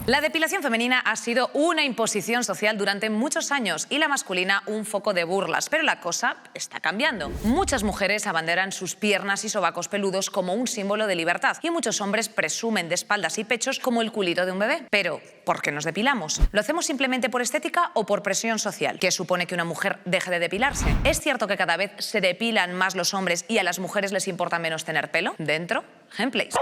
La depilación femenina ha sido una imposición social durante muchos años y la masculina un foco de burlas, pero la cosa está cambiando. Muchas mujeres abanderan sus piernas y sobacos peludos como un símbolo de libertad y muchos hombres presumen de espaldas y pechos como el culito de un bebé. Pero, ¿por qué nos depilamos? ¿Lo hacemos simplemente por estética o por presión social? ¿Qué supone que una mujer deje de depilarse? ¿Es cierto que cada vez se depilan más los hombres y a las mujeres les importa menos tener pelo? Dentro, Gameplays.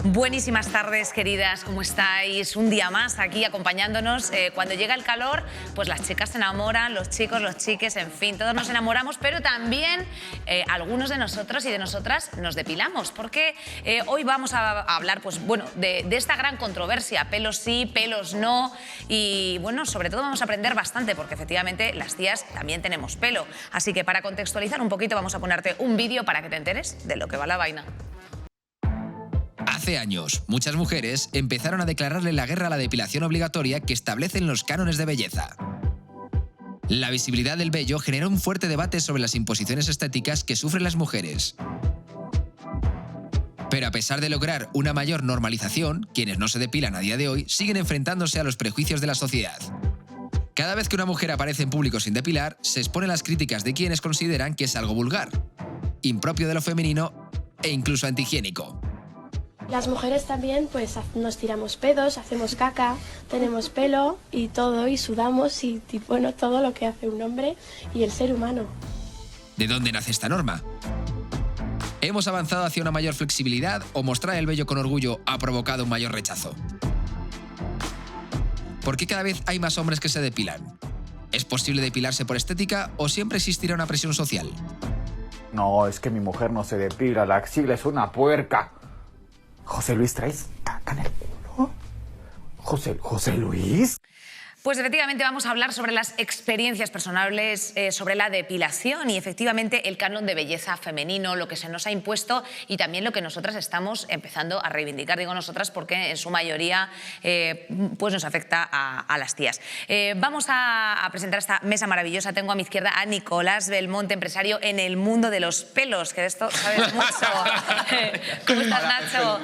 Buenísimas tardes, queridas, ¿cómo estáis? Un día más aquí acompañándonos. Cuando llega el calor, pues las chicas se enamoran, los chicos, los chiques, en fin, todos nos enamoramos, pero también algunos de nosotros y de nosotras nos depilamos, porque hoy vamos a hablar, pues bueno, de esta gran controversia, pelos sí, pelos no, y bueno, sobre todo vamos a aprender bastante, porque efectivamente las tías también tenemos pelo. Así que para contextualizar un poquito vamos a ponerte un vídeo para que te enteres de lo que va la vaina. Hace años, muchas mujeres empezaron a declararle la guerra a la depilación obligatoria que establecen los cánones de belleza. La visibilidad del vello generó un fuerte debate sobre las imposiciones estéticas que sufren las mujeres. Pero a pesar de lograr una mayor normalización, quienes no se depilan a día de hoy siguen enfrentándose a los prejuicios de la sociedad. Cada vez que una mujer aparece en público sin depilar, se exponen las críticas de quienes consideran que es algo vulgar, impropio de lo femenino e incluso antihigiénico. Las mujeres también pues nos tiramos pedos, hacemos caca, tenemos pelo y todo, y sudamos y bueno, todo lo que hace un hombre y el ser humano. ¿De dónde nace esta norma? ¿Hemos avanzado hacia una mayor flexibilidad o mostrar el vello con orgullo ha provocado un mayor rechazo? ¿Por qué cada vez hay más hombres que se depilan? ¿Es posible depilarse por estética o siempre existirá una presión social? No, es que mi mujer no se depila, la axila es una puerca. José Luis, ¿traes caca en el culo? ¿José Luis? Pues efectivamente vamos a hablar sobre las experiencias personales sobre la depilación y efectivamente el canon de belleza femenino, lo que se nos ha impuesto y también lo que nosotras estamos empezando a reivindicar. Digo nosotras porque en su mayoría pues nos afecta a las tías. Vamos a presentar esta mesa maravillosa. Tengo a mi izquierda a Nicolás Belmonte, empresario en el mundo de los pelos, que de esto sabes mucho. ¿Cómo estás, Nacho?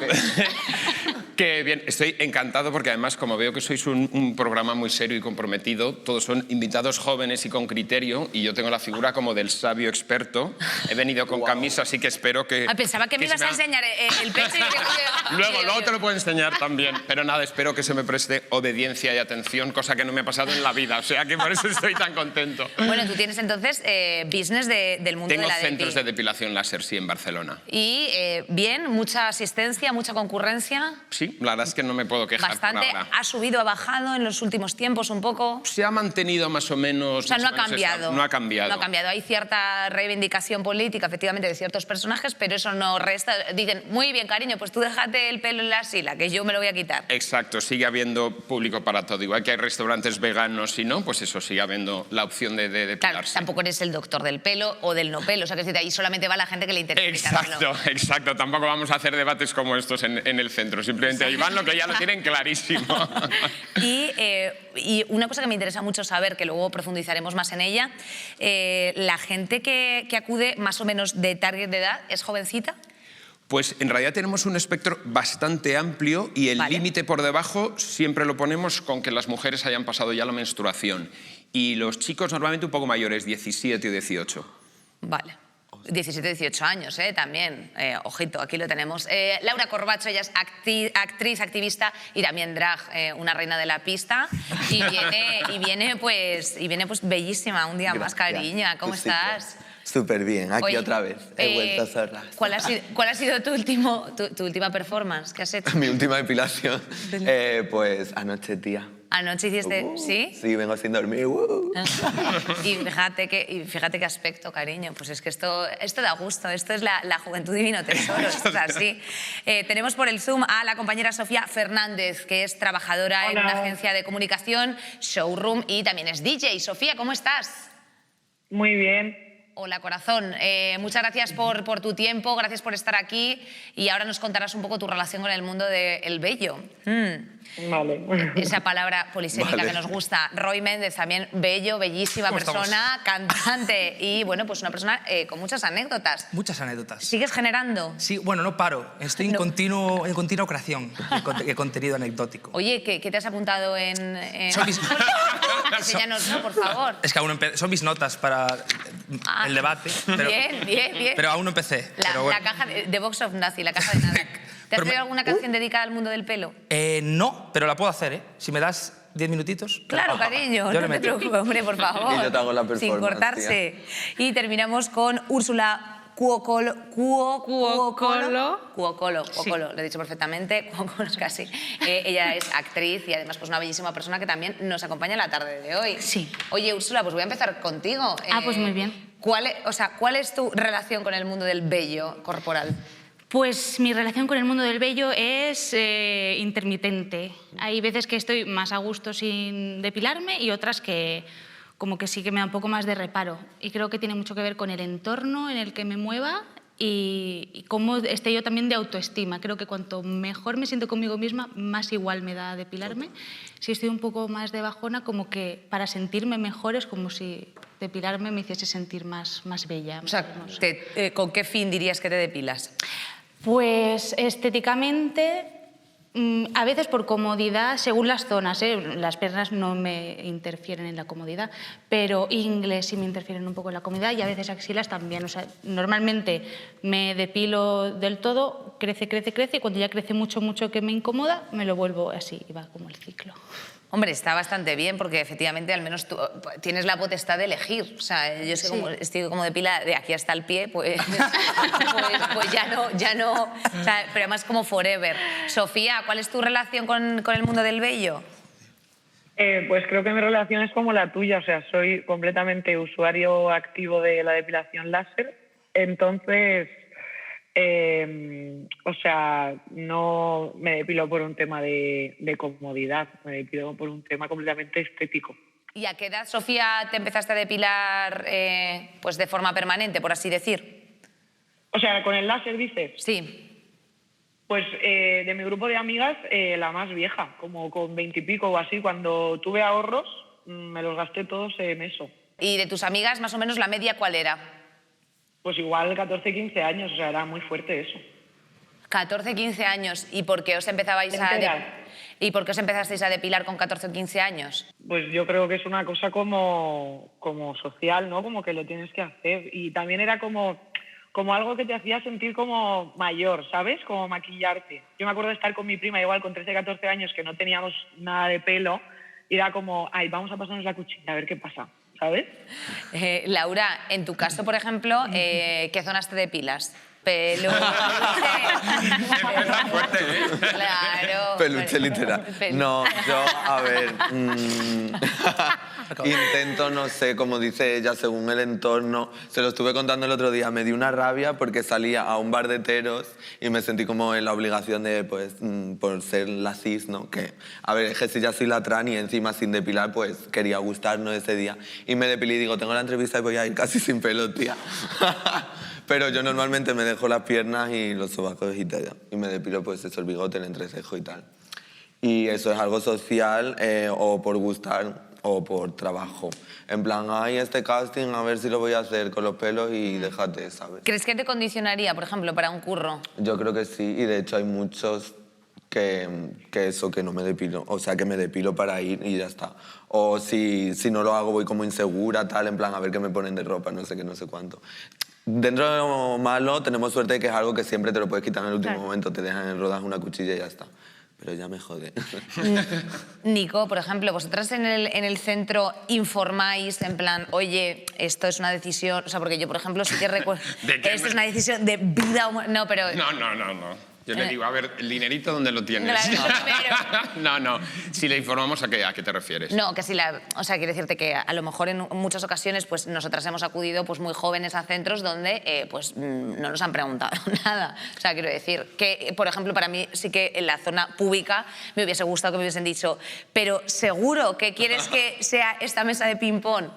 Qué bien, estoy encantado porque además como veo que sois un programa muy serio y comprometido, todos son invitados jóvenes y con criterio y yo tengo la figura como del sabio experto. He venido con camisa, así que espero que... Pensaba que me ibas a enseñar el pecho y Luego te lo puedo enseñar también, pero nada, espero que se me preste obediencia y atención, cosa que no me ha pasado en la vida, o sea que por eso estoy tan contento. Bueno, tú tienes entonces business del mundo de la Tengo centros de depilación láser, sí, en Barcelona. Y bien, mucha asistencia, mucha concurrencia. Sí, la verdad es que no me puedo quejar. Bastante. ¿Ha subido, ha bajado en los últimos tiempos un poco? Se ha mantenido más o menos. O sea, no ha cambiado. No ha cambiado. No ha cambiado. Hay cierta reivindicación política, efectivamente, de ciertos personajes, pero eso no resta. Dicen, muy bien, cariño, pues tú déjate el pelo en la axila, que yo me lo voy a quitar. Exacto, sigue habiendo público para todo. Igual que hay restaurantes veganos y no, pues eso, sigue habiendo la opción de depilarse. Claro, tampoco eres el doctor del pelo o del no pelo. O sea, que ahí solamente va la gente que le interesa. Exacto. Tampoco vamos a hacer debates como estos en el centro. Simplemente ahí van lo que ya lo tienen clarísimo. Y una cosa que me interesa mucho saber, que luego profundizaremos más en ella, ¿la gente que acude más o menos de target de edad es jovencita? Pues en realidad tenemos un espectro bastante amplio y el límite por debajo siempre lo ponemos con que las mujeres hayan pasado ya la menstruación. Y los chicos normalmente un poco mayores, 17 o 18. Vale. 17, 18 años, también. Ojito, aquí lo tenemos. Laura Corbacho, ella es actriz, activista y también drag, una reina de la pista. Y viene pues bellísima un día más, cariña. ¿Cómo estás? Súper bien, aquí otra vez. He vuelto a hacerla. ¿Cuál ha sido tu última performance que has hecho? Mi última depilación. Pues anoche, tía. Anoche hiciste, ¿sí? Sí, vengo sin dormir. Y fíjate qué aspecto, cariño. Pues es que esto da gusto, esto es la juventud divino tesoro, esto es así. Tenemos por el Zoom a la compañera Sofía Fernández, que es trabajadora en una agencia de comunicación, Showroom, y también es DJ. Sofía, ¿cómo estás? Muy bien. Hola, corazón. Muchas gracias por tu tiempo, gracias por estar aquí y ahora nos contarás un poco tu relación con el mundo del bello. Vale. Esa palabra polisémica que nos gusta. Roy Méndez, también bello, bellísima persona, cantante y, bueno, pues una persona con muchas anécdotas. Muchas anécdotas. ¿Sigues generando? Sí, bueno, no paro. Estoy en continua creación de contenido anecdótico. Oye, ¿qué te has apuntado en...? Son mis- Enséñanos, ¿no? Por favor. Es que aún no son mis notas para el debate. Pero, Bien. Pero aún no empecé. pero bueno. La caja de Box of Nazi, la caja de nada. ¿Te has Pero traído alguna canción dedicada al mundo del pelo? No, pero la puedo hacer, ¿eh? Si me das 10 minutitos. Claro, cariño, Yo no le te meto. preocupes, hombre, por favor. Y yo te hago la Sin performance, cortarse. Y terminamos con Úrsula Cuocolo, lo he dicho perfectamente, Cuocolo casi. Ella es actriz y además pues una bellísima persona que también nos acompaña en la tarde de hoy. Sí. Oye, Úrsula, pues voy a empezar contigo. Pues muy bien. ¿Cuál es tu relación con el mundo del vello corporal? Pues mi relación con el mundo del vello es intermitente. Hay veces que estoy más a gusto sin depilarme y otras que como que sí que me da un poco más de reparo. Y creo que tiene mucho que ver con el entorno en el que me mueva y cómo esté yo también de autoestima. Creo que cuanto mejor me siento conmigo misma, más igual me da depilarme. Si estoy un poco más de bajona, como que para sentirme mejor es como si depilarme me hiciese sentir más bella. O sea, ¿con qué fin dirías que te depilas? Pues estéticamente, a veces por comodidad, según las zonas, las piernas no me interfieren en la comodidad, pero ingles sí me interfieren un poco en la comodidad y a veces axilas también. O sea, normalmente me depilo del todo, crece y cuando ya crece mucho que me incomoda, me lo vuelvo así y va como el ciclo. Hombre, está bastante bien porque efectivamente al menos tú tienes la potestad de elegir. O sea, yo es que como estoy como de pila de aquí hasta el pie, pues ya no. O sea, pero además como forever. Sofía, ¿cuál es tu relación con el mundo del vello? Pues creo que mi relación es como la tuya, o sea, soy completamente usuario activo de la depilación láser, entonces, o sea, no me depilo por un tema de comodidad, me depilo por un tema completamente estético. ¿Y a qué edad, Sofía, te empezaste a depilar pues de forma permanente, por así decir? O sea, ¿con el láser dices? Sí. Pues de mi grupo de amigas, la más vieja, como con 20 y pico o así, cuando tuve ahorros, me los gasté todos en eso. ¿Y de tus amigas, más o menos, la media cuál era? Pues igual 14, 15 años, o sea, era muy fuerte eso. 14, 15 años. ¿Y por qué os empezasteis a depilar con 14 o 15 años? Pues yo creo que es una cosa como social, ¿no? Como que lo tienes que hacer. Y también era como algo que te hacía sentir como mayor, ¿sabes? Como maquillarte. Yo me acuerdo de estar con mi prima igual con 13, 14 años que no teníamos nada de pelo y era como, ay, vamos a pasarnos la cuchilla a ver qué pasa, ¿sabes? Laura, en tu caso, por ejemplo, ¿qué zonas te depilas? Pelo, Empieza fuerte, ¿eh? Claro. Peluche literal. No, yo, a ver, intento, no sé, como dice ella, según el entorno. Se lo estuve contando el otro día, me dio una rabia porque salía a un bar de heteros y me sentí como en la obligación de, pues, por ser la cis, ¿no? Que, a ver, es que si ya soy la trans y encima sin depilar, pues quería gustarnos ese día. Y me depilé y digo, tengo la entrevista y voy a ir casi sin pelo, tía. Pero yo normalmente me dejo las piernas y los sobacos y tal. Y me depilo, pues eso, el bigote, el entrecejo y tal. Y eso es algo social o por gustar o por trabajo. En plan, ay, este casting, a ver si lo voy a hacer con los pelos y déjate, ¿sabes? ¿Crees que te condicionaría, por ejemplo, para un curro? Yo creo que sí, y de hecho hay muchos que no me depilo, o sea, que me depilo para ir y ya está. O si no lo hago voy como insegura, tal, en plan, a ver qué me ponen de ropa, no sé qué, no sé cuánto. Dentro de lo malo, tenemos suerte de que es algo que siempre te lo puedes quitar en el último momento, te dejan en rodaje una cuchilla y ya está. Pero ya me jode. Nico, por ejemplo, vosotras en el centro informáis en plan, oye, esto es una decisión, o sea, porque yo, por ejemplo, sí que recuerdo, esto es una decisión de vida humana, no, pero... No. Yo le digo, a ver, ¿el dinerito dónde lo tienes? Claro, no. Si le informamos, ¿a qué te refieres? No, que si o sea, quiero decirte que a lo mejor en muchas ocasiones pues nosotras hemos acudido pues muy jóvenes a centros donde pues no nos han preguntado nada. O sea, quiero decir que, por ejemplo, para mí sí que en la zona pública me hubiese gustado que me hubiesen dicho, pero seguro que quieres que sea esta mesa de ping-pong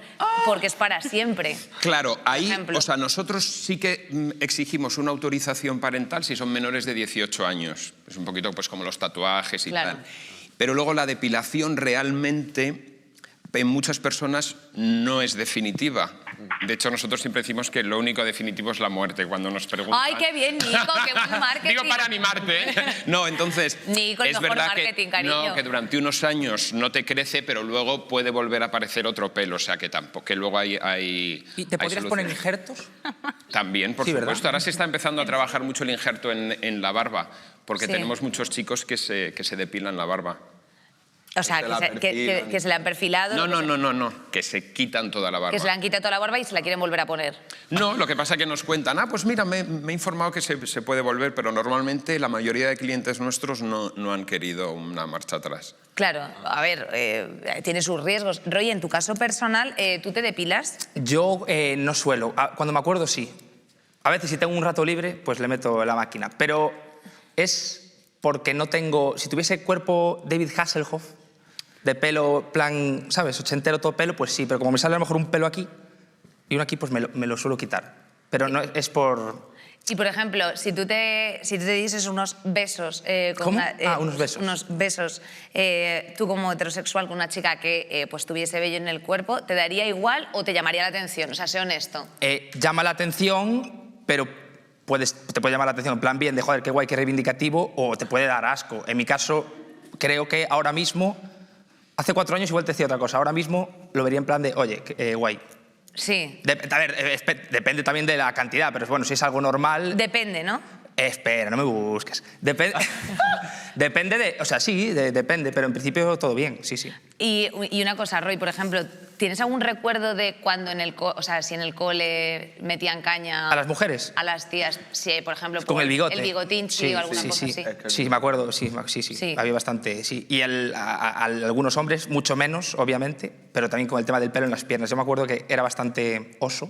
porque es para siempre. Claro, ahí, o sea, nosotros sí que exigimos una autorización parental si son menores de 18 años. Es un poquito pues como los tatuajes y tal. Pero luego la depilación realmente en muchas personas no es definitiva. De hecho, nosotros siempre decimos que lo único definitivo es la muerte cuando nos preguntan. ¡Ay, qué bien, Nico! ¡Qué buen marketing! Digo para animarte, ¿eh? No, entonces, Nico, el es mejor verdad marketing, cariño. No, que durante unos años no te crece, pero luego puede volver a aparecer otro pelo, o sea que tampoco, que luego hay ¿Y te podrías poner injertos? También, por supuesto. ¿Verdad? Ahora se está empezando a trabajar mucho el injerto en la barba, porque tenemos muchos chicos que se depilan la barba. O sea, que se le han perfilado. No, que se quitan toda la barba. Que se le han quitado toda la barba y se la quieren volver a poner. No, lo que pasa es que nos cuentan, pues mira, me he informado que se puede volver, pero normalmente la mayoría de clientes nuestros no han querido una marcha atrás. Claro, a ver, tiene sus riesgos. Roy, en tu caso personal, ¿tú te depilas? Yo no suelo. Cuando me acuerdo, sí. A veces, si tengo un rato libre, pues le meto la máquina. Pero es porque no tengo... Si tuviese cuerpo David Hasselhoff, de pelo, plan, ¿sabes? Ochentero, todo pelo, pues sí. Pero como me sale a lo mejor un pelo aquí y uno aquí, pues me lo suelo quitar. Pero no es por... Y, por ejemplo, si tú te dices unos besos... ¿Cómo? Unos besos. Unos besos, tú como heterosexual con una chica que pues tuviese vello en el cuerpo, ¿te daría igual o te llamaría la atención? O sea, sé honesto. Llama la atención, pero te puede llamar la atención en plan bien, de joder, qué guay, qué reivindicativo, o te puede dar asco. En mi caso, creo que ahora mismo... Hace 4 años igual te decía otra cosa. Ahora mismo lo vería en plan de, oye, guay. Sí. A ver, depende también de la cantidad, pero bueno, si es algo normal... Depende, ¿no? Espera, no me busques. Depende de... O sea, sí, depende, pero en principio todo bien, sí. Y una cosa, Roy, por ejemplo, ¿tienes algún recuerdo de cuando o sea, si en el cole metían caña... ¿A las mujeres? A las tías, sí, por ejemplo... Con el bigote. El bigotín, sí, o alguna cosa así. Sí, me acuerdo, sí. Había bastante, sí. Y a algunos hombres, mucho menos, obviamente, pero también con el tema del pelo en las piernas. Yo me acuerdo que era bastante oso,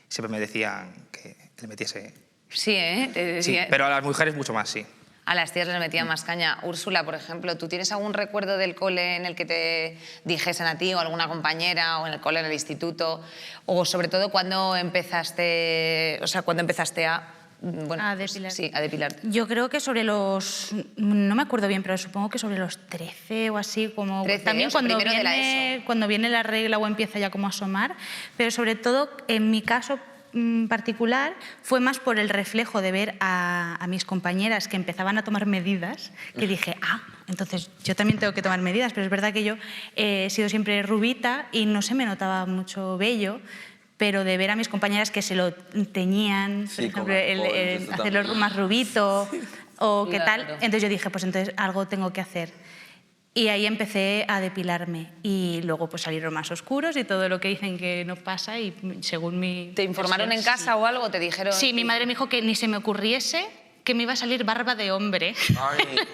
siempre me decían que le metiese... Sí, ¿eh? Te decía... Sí, pero a las mujeres mucho más, sí. A las tías les metían más caña. Úrsula, por ejemplo, ¿tú tienes algún recuerdo del cole en el que te dijesen a ti o a alguna compañera, o en el cole, en el instituto, o sobre todo cuando empezaste a... Bueno, a depilar. Sí, a depilarte. Yo creo que sobre los... No me acuerdo bien, pero supongo que sobre los 13 o así, como... 13, también cuando viene la regla o empieza ya como a asomar, pero sobre todo, en mi caso particular, fue más por el reflejo de ver a mis compañeras que empezaban a tomar medidas, que dije, entonces yo también tengo que tomar medidas, pero es verdad que yo he sido siempre rubita y no se me notaba mucho vello, pero de ver a mis compañeras que se lo teñían, por ejemplo, hacerlo más rubito o qué tal, entonces yo dije, pues entonces algo tengo que hacer. Y ahí empecé a depilarme y luego pues salieron más oscuros y todo lo que dicen que no pasa y según mi... ¿Te informaron en casa o algo? ¿Te dijeron? Sí, mi madre me dijo que ni se me ocurriese que me iba a salir barba de hombre. Ay,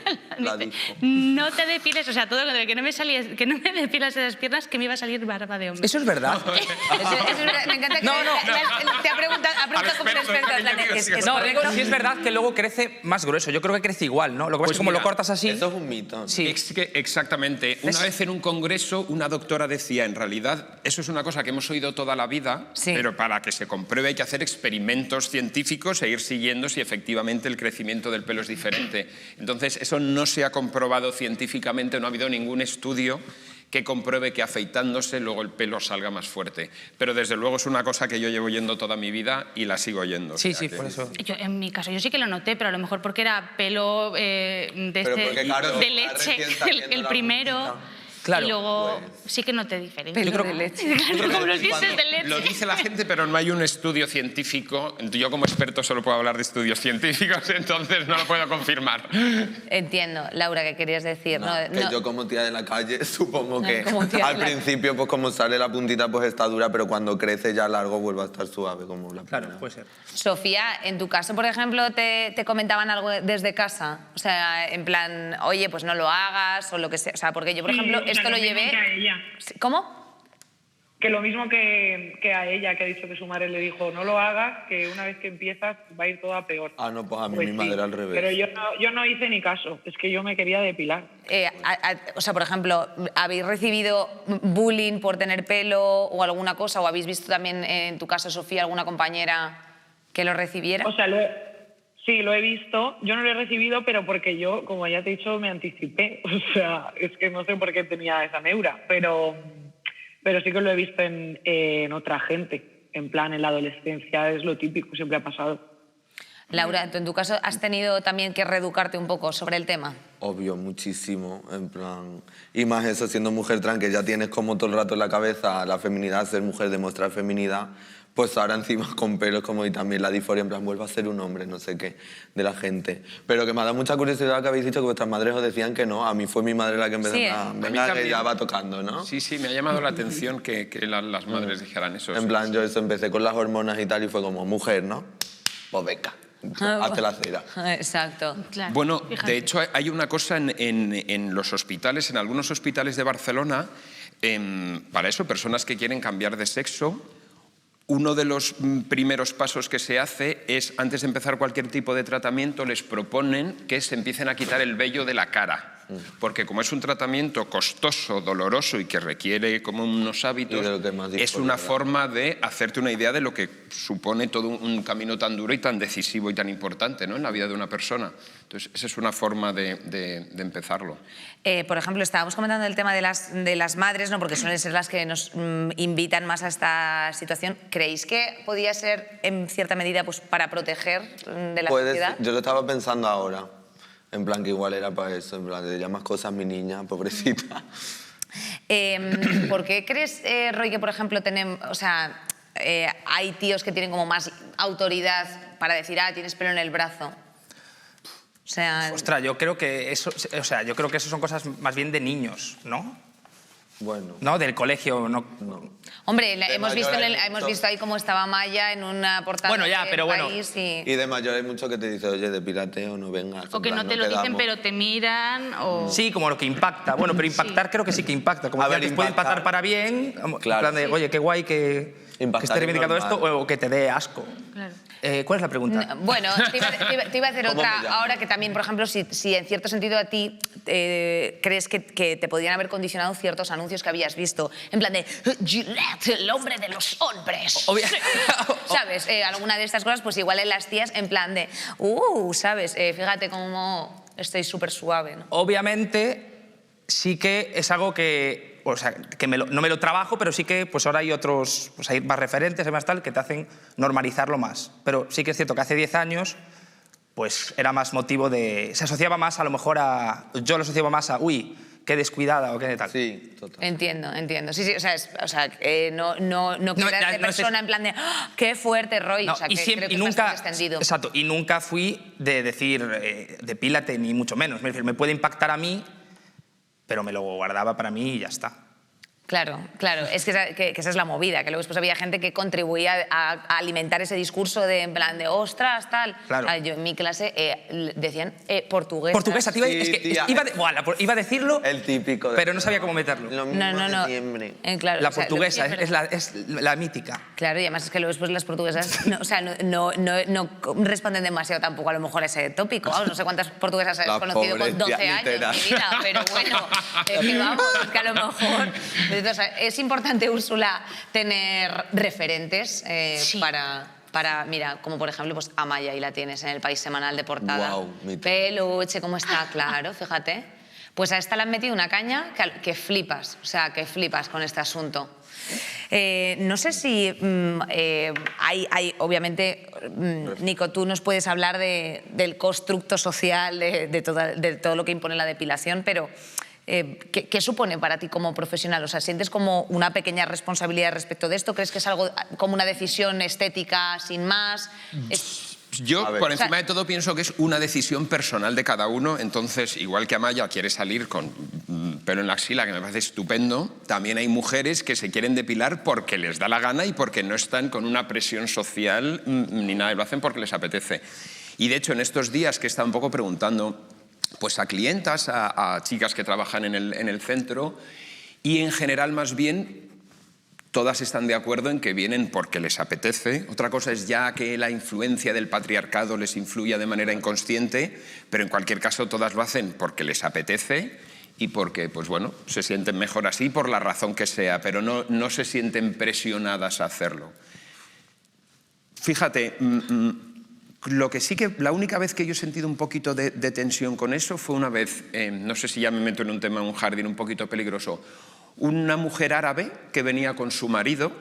no te depiles, o sea, todo lo que no me depilas esas piernas, que me iba a salir barba de hombre. Eso es verdad. Eso es verdad. Me encanta que te ha preguntado como un experto. No, digo, sí es verdad que luego crece más grueso. Yo creo que crece igual, ¿no? Lo que pasa es como lo cortas así... Eso es un mito. Sí. Exactamente. Una vez en un congreso, una doctora decía, en realidad, eso es una cosa que hemos oído toda la vida, pero para que se compruebe hay que hacer experimentos científicos e ir siguiendo si efectivamente el crecimiento del pelo es diferente. Entonces, eso no se ha comprobado científicamente, no ha habido ningún estudio que compruebe que afeitándose luego el pelo salga más fuerte. Pero desde luego es una cosa que yo llevo yendo toda mi vida y la sigo yendo. Sí, por eso. En mi caso yo sí que lo noté, pero a lo mejor porque era pelo de leche, el primero. Claro, y luego sí que noté diferencia. Pelo de leche. Claro, como los dientes Cuando de leche. lo dice la gente, pero no hay un estudio científico. Yo como experto solo puedo hablar de estudios científicos, entonces no lo puedo confirmar. Entiendo, Laura, ¿qué querías decir? No, que yo como tía de la calle supongo que como tía de al la principio pues como sale la puntita pues está dura, pero cuando crece ya largo vuelve a estar suave como la Claro, primera. puede ser. Sofía, en tu caso, por ejemplo, ¿te comentaban algo desde casa? O sea, en plan, oye, pues no lo hagas o lo que sea. O sea, porque yo, por Sí, ejemplo, o sea, esto lo mismo llevé... que a ella. ¿Cómo? Que lo mismo que a ella, que ha dicho que su madre le dijo, no lo hagas, que una vez que empiezas va a ir todo a peor. Ah, no, pues a mí Pues mi sí, madre al revés. Pero yo no hice ni caso, es que yo me quería depilar. O sea, por ejemplo, ¿habéis recibido bullying por tener pelo o alguna cosa? ¿O habéis visto también, en tu caso, Sofía, alguna compañera que lo recibiera? O sea, sí, lo he visto. Yo no lo he recibido, pero porque yo, como ya te he dicho, me anticipé. O sea, es que no sé por qué tenía esa neura, pero sí que lo he visto en otra gente. En plan, en la adolescencia es lo típico, siempre ha pasado. Laura, ¿tú en tu caso has tenido también que reeducarte un poco sobre el tema? Obvio, muchísimo, en plan... Y más eso, siendo mujer trans, que ya tienes como todo el rato en la cabeza la feminidad, ser mujer, demostrar feminidad, pues ahora encima con pelos como y también la disforia, en plan, vuelva a ser un hombre, no sé qué, de la gente. Pero que me ha dado mucha curiosidad que habéis dicho que vuestras madres os decían que no, a mí fue mi madre la que empezó Sí, a... A mí Venga, que también. ya va tocando, ¿no? Sí, sí, me ha llamado la atención que las madres dijeran eso. En plan, yo eso empecé con las hormonas y tal y fue como, mujer, ¿no? Pues venga, hazte la cera. Exacto. Claro, Bueno, fíjate. de hecho hay una cosa en los hospitales, en algunos hospitales de Barcelona, para eso, personas que quieren cambiar de sexo, uno de los primeros pasos que se hace es, antes de empezar cualquier tipo de tratamiento, les proponen que se empiecen a quitar el vello de la cara. Porque como es un tratamiento costoso, doloroso y que requiere como unos hábitos, Y de lo que más es disfruta. una forma de hacerte una idea de lo que supone todo un camino tan duro y tan decisivo y tan importante, ¿no?, en la vida de una persona. Entonces, esa es una forma de empezarlo. Por ejemplo, estábamos comentando el tema de las madres, ¿no?, porque suelen ser las que nos invitan más a esta situación. ¿Creéis que podía ser, en cierta medida, pues, para proteger de la sociedad? Yo lo estaba pensando ahora, en plan que igual era para eso, en plan, le llamas cosas a mi niña, pobrecita. ¿Por qué crees, Roy, que, por ejemplo, hay tíos que tienen como más autoridad para decir, tienes pelo en el brazo? O sea... Ostras, yo creo que eso son cosas más bien de niños, ¿no? Bueno. ¿No? Del colegio, no. Hombre, De hemos mayor visto, visto ahí cómo estaba Maya en una portada Bueno, ya, del pero bueno. País y... Y de mayor hay mucho que te dice, oye, depílate o no vengas. O en que plan, no te lo dicen, quedamos. pero te miran, o... Sí, como lo que impacta. Bueno, pero impactar creo que sí que impacta. Como A que ver, antes puede impactar. impactar para bien, en Claro. plan de, oye, qué guay que Impactar esté es reivindicando normal. esto, o que te dé asco. Claro. ¿Cuál es la pregunta? Bueno, te iba a hacer ¿Cómo otra me llamo? ahora, que también, por ejemplo, si en cierto sentido a ti crees que te podrían haber condicionado ciertos anuncios que habías visto, en plan de Gillette, el hombre de los hombres. Obvia- ¿Sabes? Alguna de estas cosas, pues igual en las tías, en plan de, ¿sabes? Fíjate cómo estoy súper suave, ¿no? Obviamente, sí que es algo que, o sea, que no me lo trabajo, pero sí que pues ahora hay otros, pues hay más referentes, hay más tal, que te hacen normalizarlo más. Pero sí que es cierto que hace 10 años, pues era más motivo de... Se asociaba más a lo mejor a... Yo lo asociaba más a, uy, qué descuidada o qué tal. Sí, total. Entiendo. Sí, sí, no quieras ya, de no es persona en plan de qué fuerte, Roy. No, o sea, y que siempre, creo y que es nunca, bastante extendido. exacto, y nunca fui de decir, depílate, ni mucho menos. Me puede impactar a mí, pero me lo guardaba para mí y ya está. Claro, es que esa es la movida, que luego después había gente que contribuía a alimentar ese discurso de en plan de ostras, tal. Claro. Yo en mi clase decían portuguesa. Portuguesa, Sí, tía. iba a decirlo, El típico. pero no sabía cómo meterlo. Lo mismo No. de siempre. Claro, La o sea, portuguesa es la mítica. Claro, y además es que luego después las portuguesas no responden demasiado tampoco a lo mejor a ese tópico. Vamos, no sé cuántas portuguesas has La conocido pobre con 12 tía, años literal. de mi vida, pero bueno, que vamos, que a lo mejor... O sea, es importante, Úrsula, tener referentes Sí. para, mira, como por ejemplo, pues Amaya, y la tienes en el País Semanal de portada. Guau, mi tía. Peluche, cómo está, claro, fíjate. Pues a esta le han metido una caña que flipas, o sea, que flipas con este asunto. No sé si hay obviamente, Nico, tú nos puedes hablar del constructo social, de todo lo que impone la depilación, pero ¿Qué supone para ti como profesional? O sea, ¿sientes como una pequeña responsabilidad respecto de esto? ¿Crees que es algo como una decisión estética sin más? Yo, por encima de todo, pienso que es una decisión personal de cada uno. Entonces, igual que Amaya quiere salir con pelo en la axila, que me parece estupendo, también hay mujeres que se quieren depilar porque les da la gana y porque no están con una presión social ni nada, lo hacen porque les apetece. Y de hecho, en estos días que he estado un poco preguntando pues, a clientas, a chicas que trabajan en el centro, y en general más bien todas están de acuerdo en que vienen porque les apetece. Otra cosa es ya que la influencia del patriarcado les influya de manera inconsciente, pero en cualquier caso todas lo hacen porque les apetece y porque, pues bueno, se sienten mejor así por la razón que sea, pero no se sienten presionadas a hacerlo. Fíjate, lo que sí que la única vez que yo he sentido un poquito de tensión con eso fue una vez, no sé si ya me meto en un tema, en un jardín un poquito peligroso, una mujer árabe que venía con su marido,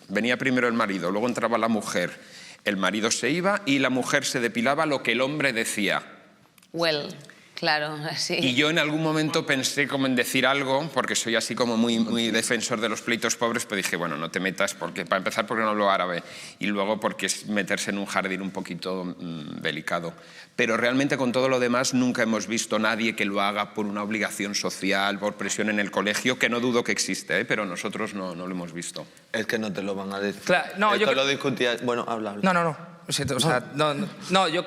venía primero el marido, luego entraba la mujer, el marido se iba y la mujer se depilaba lo que el hombre decía. Well, claro, sí. Y yo en algún momento pensé como en decir algo, porque soy así como muy defensor de los pleitos pobres, pero dije, bueno, no te metas, porque para empezar porque no hablo árabe, y luego porque es meterse en un jardín un poquito delicado. Pero realmente con todo lo demás nunca hemos visto nadie que lo haga por una obligación social, por presión en el colegio, que no dudo que existe, pero nosotros no lo hemos visto. Es que no te lo van a decir. Claro, no, esto yo lo discutía... Bueno, habla. No. O sea, no, yo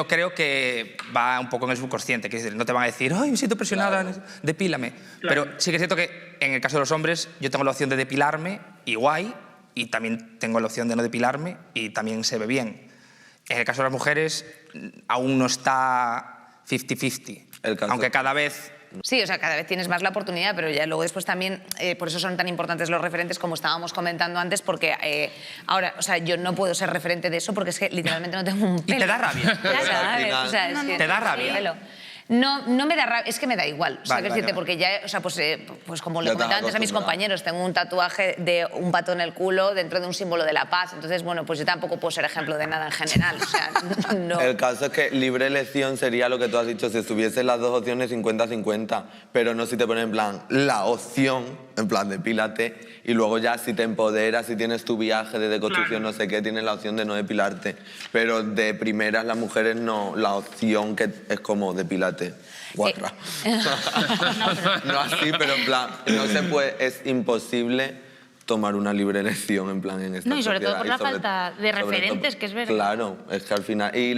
creo que va un poco en el subconsciente, que es decir, no te van a decir, ay, me siento presionada, claro, depílame. Claro. Pero sí que es cierto que en el caso de los hombres yo tengo la opción de depilarme y guay, y también tengo la opción de no depilarme y también se ve bien. En el caso de las mujeres aún no está 50-50, aunque cada vez... Sí, o sea, cada vez tienes más la oportunidad, pero ya luego después también, por eso son tan importantes los referentes, como estábamos comentando antes, porque ahora, o sea, yo no puedo ser referente de eso porque es que literalmente no tengo un pelo. Y te da rabia. Claro, o sea, es que te da rabia. No me da rabia, es que me da igual. O sea, Vale. Porque ya, o sea, pues como le comentaba antes a mis compañeros, tengo un tatuaje de un pato en el culo dentro de un símbolo de la paz. Entonces, bueno, pues yo tampoco puedo ser ejemplo de nada en general. O sea, no. El caso es que libre elección sería lo que tú has dicho, si estuviesen las dos opciones 50-50, pero no si te ponen en plan la opción, en plan depílate, y luego ya si te empoderas, si tienes tu viaje de deconstrucción, no sé qué, tienes la opción de no depilarte. Pero de primeras las mujeres no, la opción que es como depílate. Guarra. No así, pero en plan, no se puede, es imposible tomar una libre elección en plan en esta No, y sobre sociedad. todo por la falta de referentes, que es verdad. Claro, es que al final, y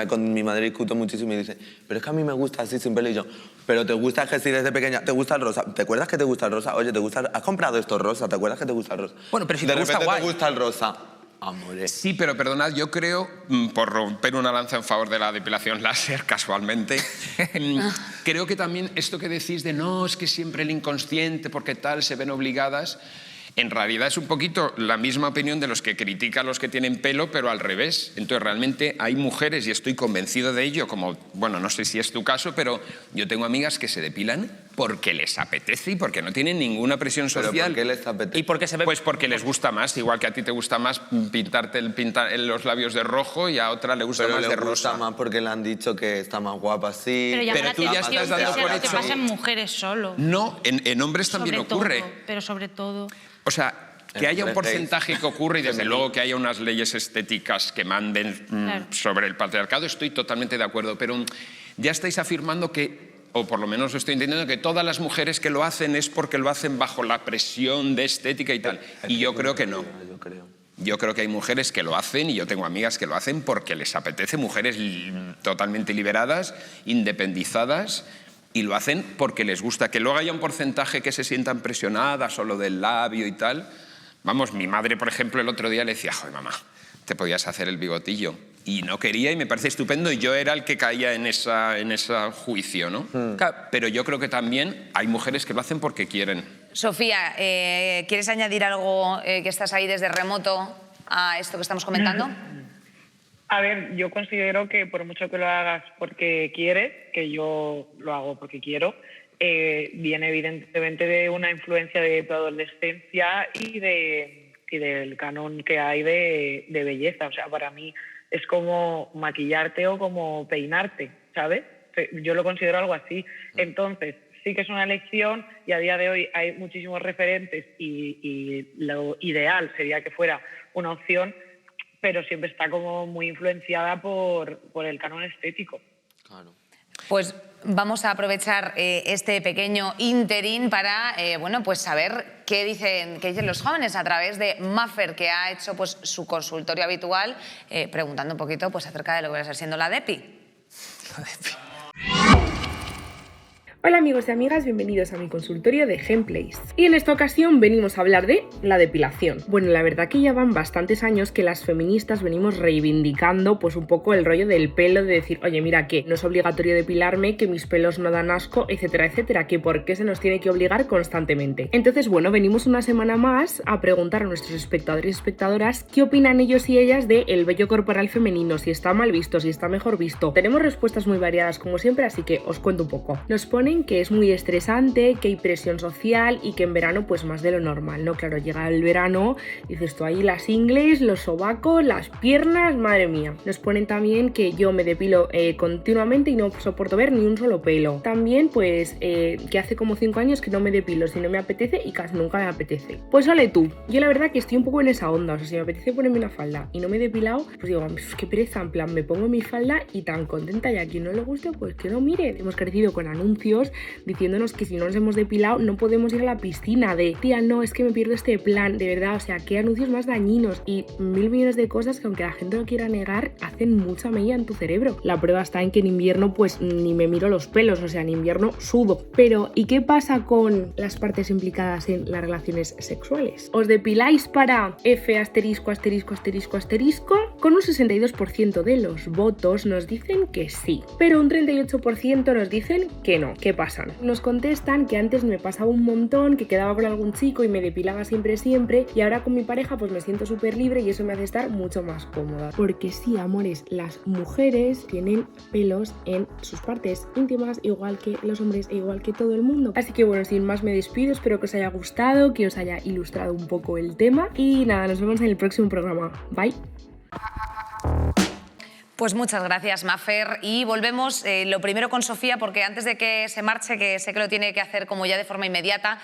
con mi madre discuto muchísimo y dice, pero es que a mí me gusta así sin pelo, y yo, pero te gusta que si desde pequeña, ¿te gusta el rosa? ¿Te acuerdas que te gusta el rosa? Oye, ¿has comprado esto rosa? ¿Te acuerdas que te gusta el rosa? Bueno, pero si de te gusta, repente guay. te gusta el rosa. Amores. Sí, pero perdonad, yo creo, por romper una lanza en favor de la depilación láser, casualmente, creo que también esto que decís de no, es que siempre el inconsciente, porque tal, se ven obligadas, en realidad es un poquito la misma opinión de los que critican a los que tienen pelo, pero al revés. Entonces, realmente hay mujeres, y estoy convencido de ello, como, bueno, no sé si es tu caso, pero yo tengo amigas que se depilan porque les apetece y porque no tienen ninguna presión social. ¿Pero por qué les apetece? ¿Y por qué se ve? Pues porque les gusta más, igual que a ti te gusta más pintarte los labios de rojo y a otra le gusta pero más de rosa. Pero le gusta más porque le han dicho que está más guapa así. Pero, llama Pero tú ya estás dando por lo que hecho. pasa en mujeres solo. No, en hombres también Sobre ocurre. todo, pero sobre todo... O sea, que haya un porcentaje que ocurre y desde luego que haya unas leyes estéticas que manden Claro. sobre el patriarcado, estoy totalmente de acuerdo, pero ya estáis afirmando que, o por lo menos lo estoy entendiendo, que todas las mujeres que lo hacen es porque lo hacen bajo la presión de estética y tal. Y yo creo que no. Yo creo que hay mujeres que lo hacen, y yo tengo amigas que lo hacen porque les apetece, mujeres totalmente liberadas, independizadas, y lo hacen porque les gusta. Que luego haya un porcentaje que se sientan presionadas o lo del labio y tal. Vamos, mi madre, por ejemplo, el otro día le decía, joder, mamá, te podías hacer el bigotillo. Y no quería, y me parece estupendo, y yo era el que caía en ese juicio, ¿no? Pero yo creo que también hay mujeres que lo hacen porque quieren. Sofía, ¿quieres añadir algo que estás ahí desde remoto a esto que estamos comentando? A ver, yo considero que por mucho que lo hagas porque quieres, que yo lo hago porque quiero, viene evidentemente de una influencia de tu adolescencia y del canon que hay de belleza. O sea, para mí es como maquillarte o como peinarte, ¿sabes? Yo lo considero algo así. Entonces, sí que es una elección y a día de hoy hay muchísimos referentes y lo ideal sería que fuera una opción, pero siempre está como muy influenciada por el canon estético. Claro. Pues vamos a aprovechar este pequeño interín para bueno, pues saber qué dicen los jóvenes a través de Maffer, que ha hecho pues, su consultorio habitual, preguntando un poquito pues, acerca de lo que va a ser siendo la DEPI. Hola amigos y amigas, bienvenidos a mi consultorio de Gameplays. Y en esta ocasión venimos a hablar de la depilación. Bueno, la verdad que ya van bastantes años que las feministas venimos reivindicando pues un poco el rollo del pelo, de decir, oye, mira que no es obligatorio depilarme, que mis pelos no dan asco, etcétera, etcétera, que por qué se nos tiene que obligar constantemente. Entonces, bueno, venimos una semana más a preguntar a nuestros espectadores y espectadoras qué opinan ellos y ellas del vello corporal femenino, si está mal visto, si está mejor visto. Tenemos respuestas muy variadas como siempre, así que os cuento un poco. Nos ponen que es muy estresante, que hay presión social y que en verano pues más de lo normal, ¿no? Claro, llega el verano, dices tú ahí las ingles, los sobacos, las piernas, madre mía. Nos ponen también que yo me depilo continuamente y no soporto ver ni un solo pelo. También pues que hace como 5 años que no me depilo si no me apetece y casi nunca me apetece. Pues ole tú, yo la verdad que estoy un poco en esa onda, o sea, si me apetece ponerme una falda y no me he depilado, pues digo, qué pereza, en plan, me pongo mi falda y tan contenta, y a quien no le guste, pues que no mire. Hemos crecido con anuncios diciéndonos que si no nos hemos depilado no podemos ir a la piscina, de tía, no, es que me pierdo este plan, de verdad, o sea, qué anuncios más dañinos y 1000 millones de cosas que aunque la gente lo quiera negar, hacen mucha mella en tu cerebro. La prueba está en que en invierno pues ni me miro los pelos, o sea, en invierno sudo. Pero, ¿y qué pasa con las partes implicadas en las relaciones sexuales? ¿Os depiláis para F asterisco, asterisco, asterisco, asterisco? Con un 62% de los votos nos dicen que sí, pero un 38% nos dicen que no. ¿Qué pasa? Nos contestan que antes me pasaba un montón, que quedaba con algún chico y me depilaba siempre, y ahora con mi pareja pues me siento súper libre y eso me hace estar mucho más cómoda. Porque sí, amores, las mujeres tienen pelos en sus partes íntimas, igual que los hombres e igual que todo el mundo. Así que bueno, sin más me despido, espero que os haya gustado, que os haya ilustrado un poco el tema y nada, nos vemos en el próximo programa. Bye. Pues muchas gracias, Maffer. Y volvemos lo primero con Sofía, porque antes de que se marche, que sé que lo tiene que hacer como ya de forma inmediata,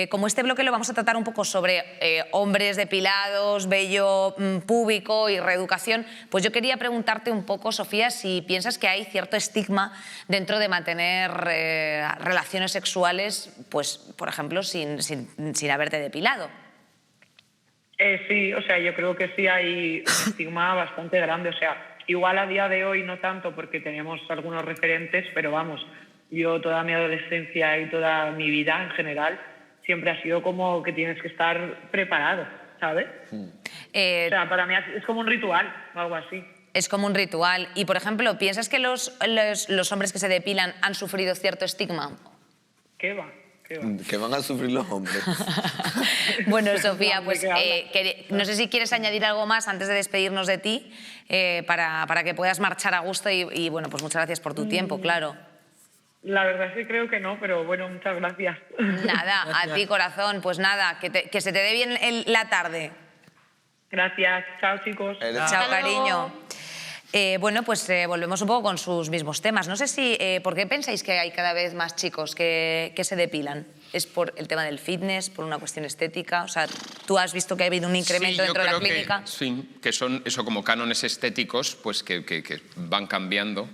como este bloque lo vamos a tratar un poco sobre hombres depilados, vello púbico y reeducación, pues yo quería preguntarte un poco, Sofía, si piensas que hay cierto estigma dentro de mantener relaciones sexuales, pues, por ejemplo, sin haberte depilado. Sí, o sea, yo creo que sí hay un estigma bastante grande, o sea, igual a día de hoy no tanto porque tenemos algunos referentes, pero vamos, yo toda mi adolescencia y toda mi vida en general siempre ha sido como que tienes que estar preparado, ¿sabes? O sea, para mí es como un ritual o algo así. Es como un ritual. Y, por ejemplo, ¿piensas que los hombres que se depilan han sufrido cierto estigma? ¿Qué va? Que van a sufrir los hombres. Bueno, Sofía, pues no sé si quieres añadir algo más antes de despedirnos de ti para que puedas marchar a gusto y bueno, pues muchas gracias por tu tiempo, claro. La verdad es que creo que no, pero bueno, muchas gracias. Nada, gracias. A ti, corazón, pues nada, que se te dé bien la tarde. Gracias, chao chicos. Chao, cariño. Bueno, pues volvemos un poco con sus mismos temas. No sé si, ¿por qué pensáis que hay cada vez más chicos que se depilan? ¿Es por el tema del fitness, por una cuestión estética? O sea, ¿tú has visto que ha habido un incremento dentro de la clínica? Sí, que son eso como cánones estéticos pues que van cambiando.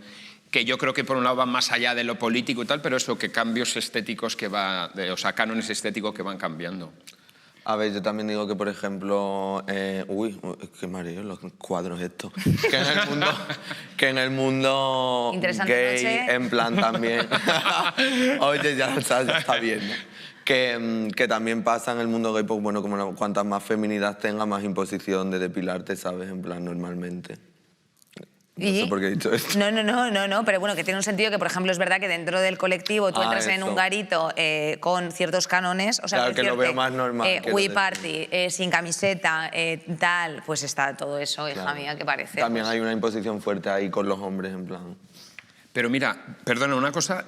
Que yo creo que por un lado van más allá de lo político y tal, pero eso, que cambios estéticos o sea, cánones estéticos que van cambiando. A ver, yo también digo que, por ejemplo, qué mareo los cuadros estos. Que en el mundo gay, noche. en plan también. Oye, ya está bien, ¿no? Que también pasa en el mundo gay, pues bueno, como cuantas más feminidad tenga, más imposición de depilarte, ¿sabes? En plan, normalmente. No sé por qué he dicho esto. No, pero bueno, que tiene un sentido que, por ejemplo, es verdad que dentro del colectivo tú entras en un garito con ciertos cánones, o sea, claro, que lo veo más normal. We party, sin camiseta, tal, pues está todo eso, hija mía, que parece. También hay una imposición fuerte ahí con los hombres, en plan. Pero mira, perdona una cosa,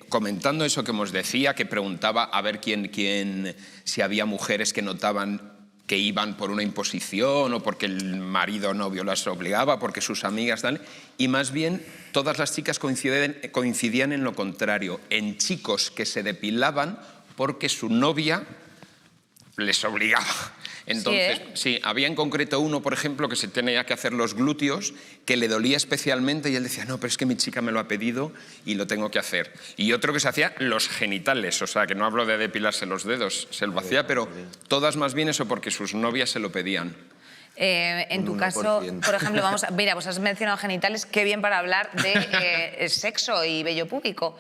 comentando eso que os decía, que preguntaba a ver si había mujeres que notaban que iban por una imposición o porque el marido o novio las obligaba, porque sus amigas tal, y más bien todas las chicas coincidían en lo contrario, en chicos que se depilaban porque su novia les obligaba. Entonces, sí, había en concreto uno, por ejemplo, que se tenía que hacer los glúteos, que le dolía especialmente y él decía, no, pero es que mi chica me lo ha pedido y lo tengo que hacer. Y otro que se hacía los genitales, o sea, que no hablo de depilarse los dedos, se lo hacía, pero todas más bien eso porque sus novias se lo pedían. En tu caso, por ejemplo, mira, pues has mencionado genitales, qué bien para hablar de sexo y vello púbico.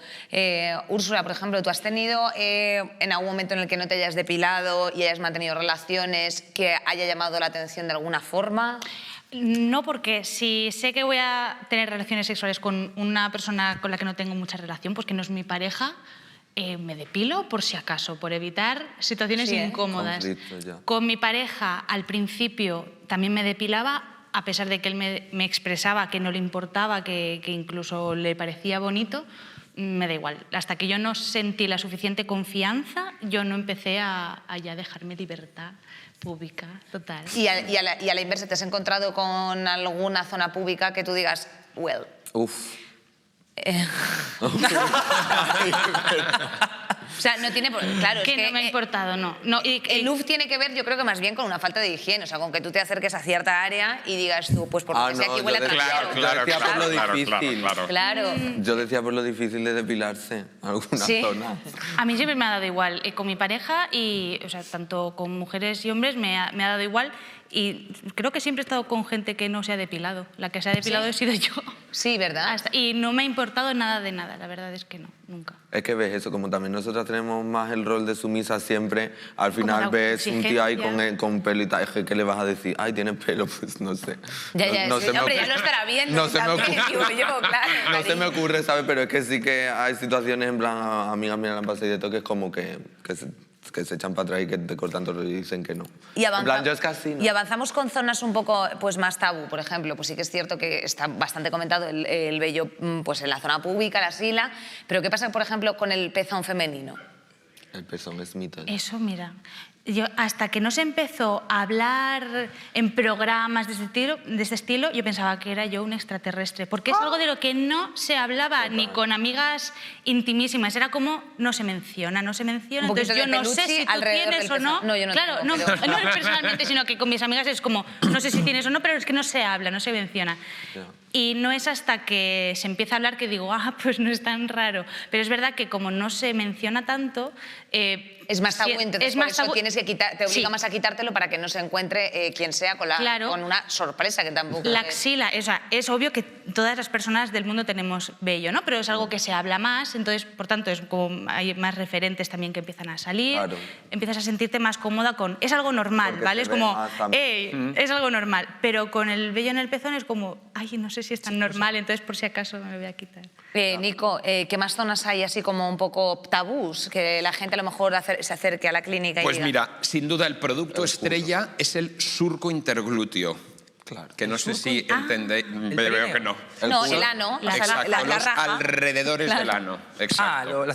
Úrsula, por ejemplo, ¿tú has tenido en algún momento en el que no te hayas depilado y hayas mantenido relaciones que haya llamado la atención de alguna forma? No, porque si sé que voy a tener relaciones sexuales con una persona con la que no tengo mucha relación, pues que no es mi pareja, me depilo por si acaso, por evitar situaciones incómodas. Con mi pareja, al principio, también me depilaba, a pesar de que él me expresaba que no le importaba, que incluso le parecía bonito, me da igual. Hasta que yo no sentí la suficiente confianza, yo no empecé a ya dejarme libertad pública, total. Y a la inversa, ¿te has encontrado con alguna zona pública que tú digas, well... Uf. O sea, no tiene... Claro, que es que no me ha importado, no. El UF tiene que ver, yo creo que más bien con una falta de higiene, o sea, con que tú te acerques a cierta área y digas tú, pues porque sé aquí huele a trasero. Claro. Yo decía por lo difícil de depilarse alguna zona. A mí siempre me ha dado igual, con mi pareja y, o sea, tanto con mujeres y hombres me ha dado igual. Y creo que siempre he estado con gente que no se ha depilado. La que se ha depilado he sido yo. Sí, ¿verdad? Y no me ha importado nada de nada, la verdad es que no, nunca. Es que ves eso, como también nosotras tenemos más el rol de sumisa siempre, al final ves un tío ahí con pelo y tal, ¿qué le vas a decir? Ay, tienes pelo, pues no sé. Hombre, ya lo estará viendo. No se me ocurre, se me ocurre, ¿sabes? Pero es que sí que hay situaciones en plan, amigas mías la han pasado y de todo, que es como que se echan para atrás y que te cortan todo y dicen que no. En plan, yo es que así, ¿no? Y avanzamos con zonas un poco pues, más tabú, por ejemplo. Pues sí que es cierto que está bastante comentado el vello pues, en la zona pública, la axila, pero ¿qué pasa, por ejemplo, con el pezón femenino? El pezón es mito. Eso, mira, yo hasta que no se empezó a hablar en programas de este estilo, yo pensaba que era yo un extraterrestre, porque es algo de lo que no se hablaba ni con amigas intimísimas, era como no se menciona, entonces yo no sé si tú tienes o no. No, yo no claro, tengo, no personalmente, sino que con mis amigas es como, no sé si tienes o no, pero es que no se habla, no se menciona. Y no es hasta que se empieza a hablar que digo, pues no es tan raro. Pero es verdad que como no se menciona tanto... es más tabú, entonces por eso tienes que te obliga más a quitártelo para que no se encuentre quien sea con una sorpresa que tampoco... La axila, es obvio que todas las personas del mundo tenemos vello, ¿no? Pero es algo que se habla más, entonces, por tanto, es como hay más referentes también que empiezan a salir, empiezas a sentirte más cómoda con... Es algo normal, porque ¿vale? Es como, es algo normal, pero con el vello en el pezón es como, ay, no sé si es tan normal, entonces por si acaso me voy a quitar. Nico, ¿qué más zonas hay así como un poco tabús que la gente a lo mejor se acerque a la clínica y Pues diga? mira, sin duda el producto estrella es el surco interglúteo. Claro. Que no sé si entendéis, veo que no. No, el ano, la los raja. alrededores del ano. Exacto.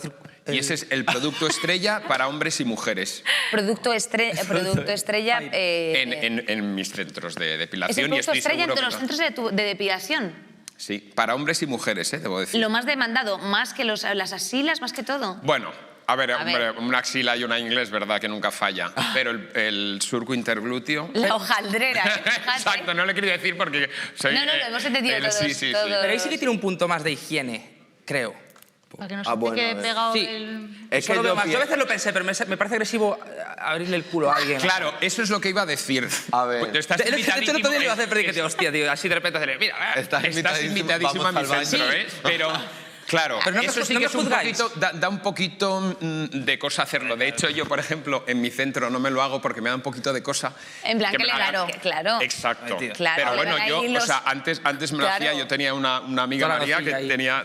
Y ese es el producto estrella para hombres y mujeres. Producto estrella... en mis centros de depilación. ¿Es el producto estrella entre los centros de depilación? Sí, para hombres y mujeres, debo decir. Lo más demandado, más que las axilas, más que todo. Bueno, a ver, una axila y una inglés, ¿verdad? Que nunca falla. Pero el surco interglúteo... La hojaldrera. Exacto, no lo quería decir porque... No, lo hemos entendido todos. Sí. Pero ahí sí que tiene un punto más de higiene, creo. Para que no se te quede pegado el... Es que yo a veces lo pensé, pero me parece agresivo abrirle el culo a alguien. Claro, eso es lo que iba a decir. A ver. Pues estás de hecho, el otro día lo iba a hacer, pero dije, hostia, tío, así de repente hacerle, mira, estás invitadísima a mi centro, ¿eh? Pero... Claro, pero no, eso sí que es un poquito, da un poquito de cosa hacerlo. De hecho, yo, por ejemplo, en mi centro no me lo hago porque me da un poquito de cosa. En plan, claro. Exacto. Claro, pero bueno, yo, o sea, antes me lo hacía, yo tenía una amiga María que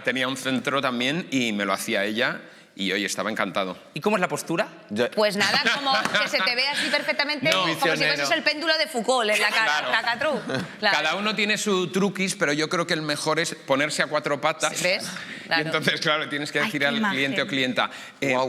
tenía un centro también y me lo hacía ella. y hoy estaba encantado. ¿Y cómo es la postura? Pues nada, como que se te ve así perfectamente, No, como si fueses el péndulo de Foucault en la Claro. cacatru. Claro. Cada uno tiene su truquis, pero yo creo que el mejor es ponerse a 4 patas. ¿Ves? Claro. Y entonces, claro, tienes que Ay, decir qué al imagen. cliente o clienta,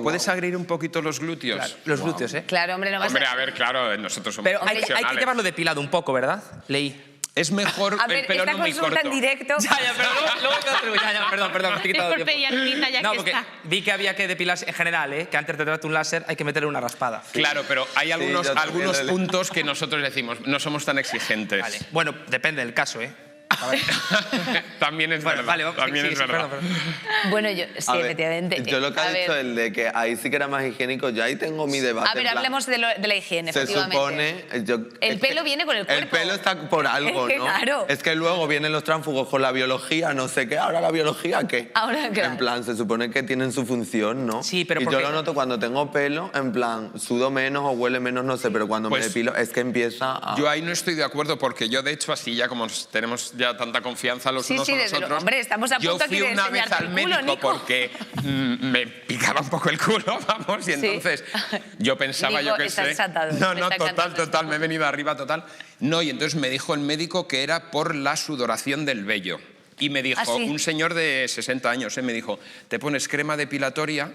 ¿puedes abrir un poquito los glúteos? Claro, los glúteos, ¿eh? Claro, hombre, no vas Hombre, a ver, claro, nosotros somos Pero hay que profesionales. llevarlo depilado un poco, ¿verdad? Leí. Es mejor A ver, el pelo esta no muy consulta corto. en directo. Ya, pero luego te lo traigo. Ya, perdón, me he quitado Disculpe, tiempo. Yarnita, ya No, que porque está. vi que había que depilarse en general, ¿eh? Que antes de darte un láser hay que meterle una raspada. Claro, pero hay algunos, yo también algunos lo he puntos que nosotros decimos, no somos tan exigentes. Vale. Bueno, depende del caso, ¿eh? También es Bueno, verdad. vale, vamos, también sí, es sí, verdad. perdón. Bueno, yo, sí, A ver, efectivamente. Yo lo que A ha dicho ver. el de que ahí sí que era más higiénico, yo ahí tengo mi debate. A ver, en plan, hablemos de la higiene, se efectivamente. supone... El pelo viene con el cuerpo. El pelo está por algo, Es que ¿no? claro. Es que luego vienen los tránsfugos con la biología, no sé qué. ¿Ahora la biología qué? Ahora, claro. En plan, se supone que tienen su función, ¿no? Sí, pero y porque- yo lo noto cuando tengo pelo, en plan, sudo menos o huele menos, no sé, pero cuando Pues, me depilo es que empieza a... Yo ahí no estoy de acuerdo porque yo, de hecho, así ya como tenemos ya tanta confianza los Sí, unos sí, con desde los luego. otros... Hombre, estamos a yo punto fui aquí de una vez enseñarte al el culo, médico Nico. porque me picaba un poco el culo, vamos, y Sí. entonces yo pensaba, Nico, yo qué está sé... desatado, No, me no, está total, encantando total, esto. me he venido arriba, total. No, y entonces me dijo el médico que era por la sudoración del vello. Y me dijo, ¿Ah, sí? un señor de 60 años, me dijo, te pones crema depilatoria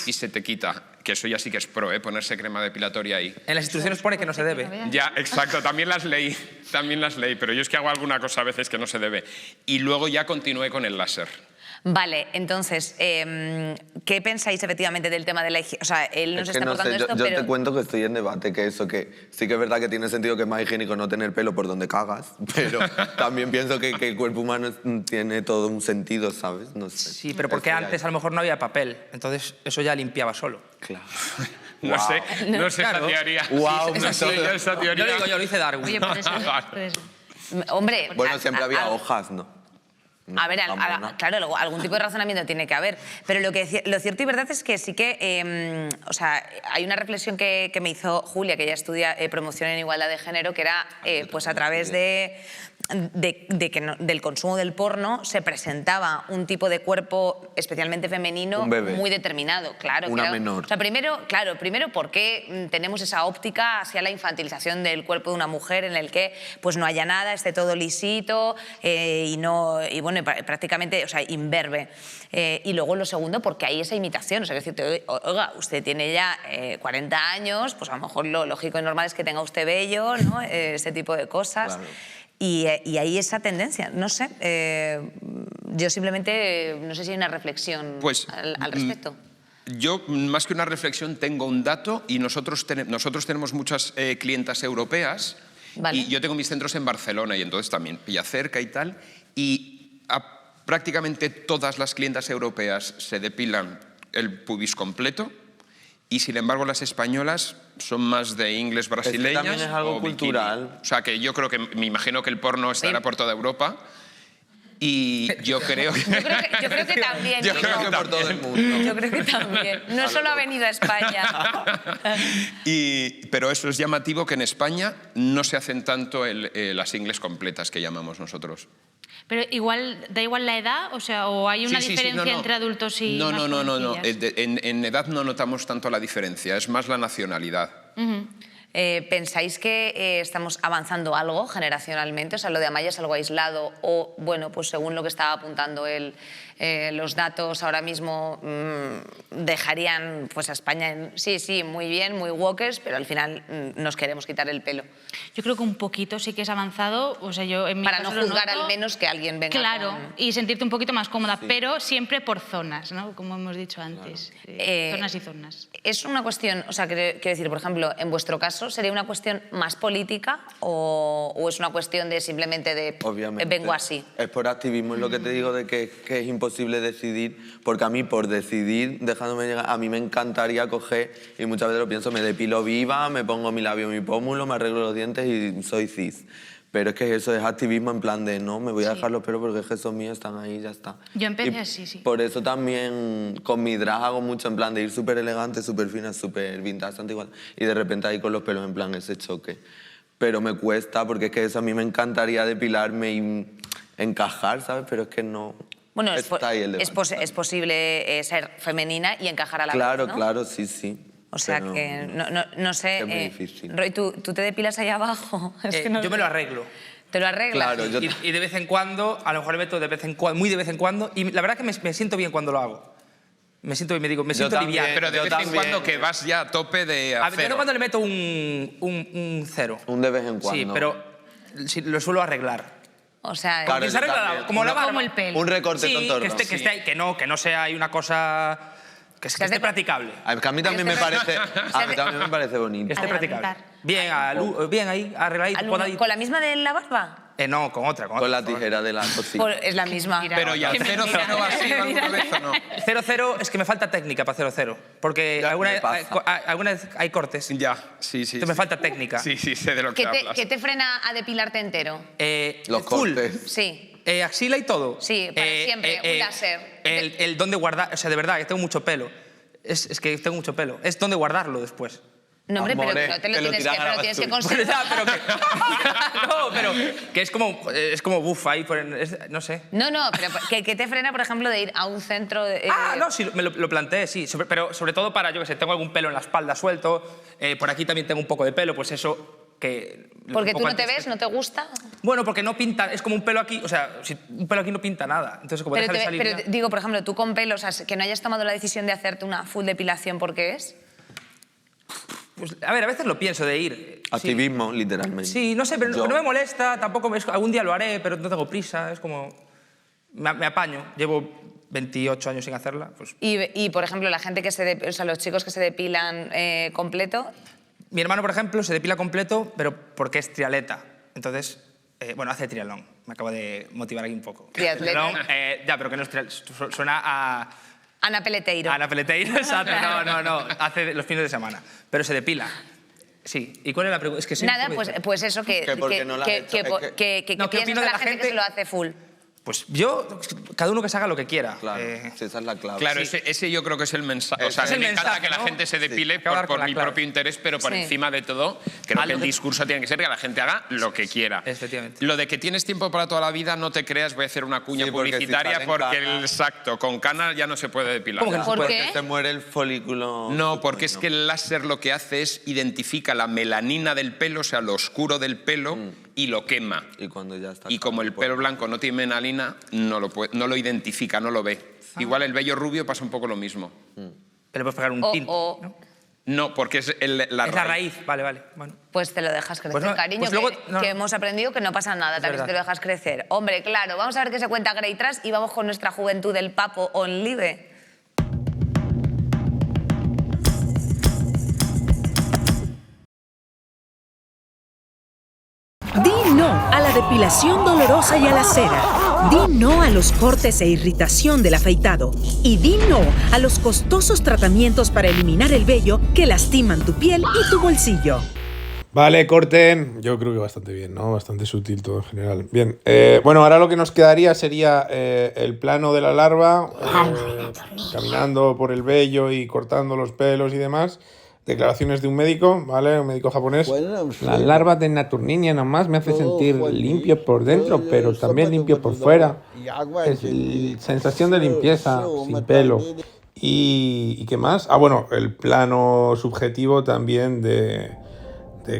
y se te quita. Que eso ya sí que es pro, ponerse crema depilatoria ahí. En las instrucciones pone que no se debe. Ya, exacto, también las leí, pero yo es que hago alguna cosa a veces que no se debe. Y luego ya continué con el láser. Vale, entonces, ¿qué pensáis efectivamente del tema de la higiene? O sea, él nos Es que está no aportando sé, esto, yo pero... te cuento que estoy en debate, que eso, que sí que es verdad que tiene sentido que es más higiénico no tener pelo por donde cagas, pero también pienso que el cuerpo humano tiene todo un sentido, ¿sabes? No sé. Sí, pero porque Estoy ahí. antes a lo mejor no había papel, entonces eso ya limpiaba solo. Claro. No Wow. sé, no sé Claro. esa teoría. Wow, no sé yo esa teoría. Yo digo, yo lo hice Darwin. Oye, puede ser, puede ser. Hombre... Bueno, siempre había a- hojas, ¿no? A ver, Jamona. claro, algún tipo de razonamiento tiene que haber. Pero lo cierto y verdad es que sí que, o sea, hay una reflexión que me hizo Julia, que ella estudia promoción en igualdad de género, que era, pues a través del consumo del porno se presentaba un tipo de cuerpo especialmente femenino Un bebé. muy determinado, claro. Una claro. menor. O sea, primero, ¿por qué tenemos esa óptica hacia la infantilización del cuerpo de una mujer en el que pues no haya nada, esté todo lisito prácticamente, o sea, imberbe? Y luego lo segundo, porque hay esa imitación. O sea, decirte, oiga, usted tiene ya 40 años, pues a lo mejor lo lógico y normal es que tenga usted vello, ¿no? Ese tipo de cosas. Claro. Y hay esa tendencia, no sé, yo simplemente no sé si hay una reflexión Pues, al respecto. Yo, más que una reflexión, tengo un dato y nosotros tenemos muchas clientas europeas. Vale. Y yo tengo mis centros en Barcelona y entonces también pilla cerca y tal. Y prácticamente todas las clientas europeas se depilan el pubis completo y sin embargo las españolas son más de ingles brasileñas. también es algo o bikini. cultural. O sea que yo creo que, me imagino que el porno estará por toda Europa y yo creo que... Yo creo que también, Yo Nico. creo que por todo el mundo. Yo creo que también. No solo ha venido a España. Pero eso es llamativo que en España no se hacen tanto las ingles completas que llamamos nosotros. Pero igual, da igual la edad, o sea, o hay una Sí, diferencia no. entre adultos y No, más no. jovencillas? En edad no notamos tanto la diferencia, es más la nacionalidad. ¿Pensáis que estamos avanzando algo generacionalmente? O sea, lo de Amaya es algo aislado o, bueno, pues según lo que estaba apuntando él, los datos ahora mismo dejarían pues a España en, sí, muy bien, muy wokers, pero al final nos queremos quitar el pelo. Yo creo que un poquito sí que es avanzado, o sea, yo en mi Para caso no lo juzgar noto. al menos que alguien venga Claro, con- y sentirte un poquito más cómoda, pero siempre por zonas, ¿no? Como hemos dicho antes. Zonas y zonas. Es una cuestión, o sea, quiero decir, por ejemplo, en vuestro caso, ¿sería una cuestión más política o es una cuestión de simplemente de Obviamente. vengo así? Es por activismo, es lo que te digo de que es imposible decidir, porque a mí por decidir, dejándome llegar, a mí me encantaría coger, y muchas veces lo pienso, me depilo viva, me pongo mi labio, mi pómulo, me arreglo los dientes y soy cis. Pero es que eso es activismo en plan de no, me voy a dejar los pelos porque es que esos míos están ahí y ya está. Yo empecé Y así, sí. Por eso también con mi drag hago mucho en plan de ir súper elegante, súper fina, súper vintage, antigua, y de repente ahí con los pelos en plan ese choque. Pero me cuesta porque es que eso a mí me encantaría depilarme y encajar, ¿sabes? Pero es que no Bueno, Está ahí el debate. es posible ser femenina y encajar a la vez, ¿no? Claro, sí. O sea Pero que no sé. es muy difícil. Roy, ¿tú te depilas ahí abajo? Es que no yo sé. me lo arreglo. ¿Te lo arreglas? Claro, Y de vez en cuando, a lo mejor le meto de vez en cuando, muy de vez en cuando, y la verdad que me siento bien cuando lo hago. Me siento bien, me siento también, liviano. Pero de Yo vez en también. cuando que vas ya a tope de A ver, de vez en acero. cuando le meto un 0. Un de vez en cuando. Sí, pero sí, lo suelo arreglar. O sea, Claro, Y se arregla también. como la barba. Como el pelo. Un recorte Sí, tontorrón. que esté ahí, que no sea ahí una cosa que esté practicable. A mí también me parece, bonito. Que esté practicable. Arreglar. Bien ahí, arregladito, podadito. ¿Con la misma de la barba? No, con otra. Con la tijera de la cocina. Es la misma. Pero ya 0-0 va así alguna vez o no. 0-0 es que me falta técnica para 0-0. Porque Ya, alguna me vez, pasa. alguna vez hay cortes. Ya, sí. Entonces me falta técnica. Sí, sé de lo que hablas. ¿Qué te frena a depilarte entero? Los full. cortes. Sí. Axila y todo. Sí, para siempre, un láser. El dónde guardar, o sea, de verdad, que tengo mucho pelo. Es que tengo mucho pelo. Es dónde guardarlo después. No, hombre, Amore, pero te lo que lo tienes tiran a la tienes que basura. conseguir. Ya, pero que... no, pero que es como buf ahí, no sé. No, pero ¿qué te frena, por ejemplo, de ir a un centro? No, sí, me lo planteé, sí. Pero sobre todo para, yo que sé, tengo algún pelo en la espalda suelto, por aquí también tengo un poco de pelo, pues eso que... Porque un tú poco no te antes- ves, no te gusta. Bueno, porque no pinta, es como un pelo aquí, o sea, si un pelo aquí no pinta nada. Entonces, como deja de salir ya- Digo, por ejemplo, tú con pelo, o sea, que no hayas tomado la decisión de hacerte una full depilación, ¿por qué es? Pues, a ver, a veces lo pienso de ir. Activismo, literalmente. Sí, no sé, pero Yo- no me molesta, tampoco, algún día lo haré, pero no tengo prisa, es como... Me apaño, llevo 28 años sin hacerla, pues... Y por ejemplo, la gente o sea, los chicos que se depilan completo, Mi hermano, por ejemplo, se depila completo, pero porque es triatleta. Entonces, hace triatlón. Me acabo de motivar aquí un poco. Triatleta. Triatlón, ya, pero que no es suena a... Ana Peleteiro. Ana Peleteiro, exacto. No. Hace los fines de semana. Pero se depila. Sí. ¿Y cuál es la pregunta? Es que soy Nada, un poco- pues eso, que Que porque no la has hecho, es que No, ¿qué piensas opino de de la la gente que gente? se lo hace full. Pues yo, cada uno que se haga lo que quiera. Claro, sí, esa es la clave. Claro, Sí. ese yo creo que es el mensaje. O sea, Es a el mí me encanta mensaje, que la ¿no? gente se depile Hay que hablar por con la mi clave. propio interés, pero por Sí. encima de todo, creo que Algo el que- discurso tiene que ser que la gente haga lo que quiera. Efectivamente. Lo de que tienes tiempo para toda la vida, no te creas, voy a hacer una cuña Sí, porque si publicitaria salen porque canas- exacto, con canas ya no se puede depilar. ¿Cómo que no se ¿Por puede? qué? Porque se muere el folículo. No, porque es Bueno. que el láser lo que hace es identifica la melanina del pelo, o sea, lo oscuro del pelo, y lo quema. Y cuando ya está. Y como el pelo blanco no tiene melanina, no lo identifica, no lo ve. Igual el vello rubio pasa un poco lo mismo. Pero puedes pegar un tinte. ¿no? No, porque es la Es la raíz. raíz. Vale. Bueno. Pues te lo dejas crecer, Pues no, cariño, pues luego- que, no. que hemos aprendido que no pasa nada, también verdad. te lo dejas crecer. Hombre, claro, vamos a ver qué se cuenta Grey Trash y vamos con nuestra juventud del Papo on Live. Di no a la depilación dolorosa y a la cera. Di no a los cortes e irritación del afeitado. Y di no a los costosos tratamientos para eliminar el vello que lastiman tu piel y tu bolsillo. Vale, corte. Yo creo que bastante bien, ¿no? Bastante sutil todo en general. Bien. Bueno, ahora lo que nos quedaría sería el plano de la larva, caminando por el vello y cortando los pelos y demás. Declaraciones de un médico, ¿vale? Un médico japonés. La larva de Naturninia nomás me hace sentir limpio por dentro, pero también limpio por fuera. Es sensación de limpieza, sin pelo. ¿Y qué más? Ah, bueno, el plano subjetivo también de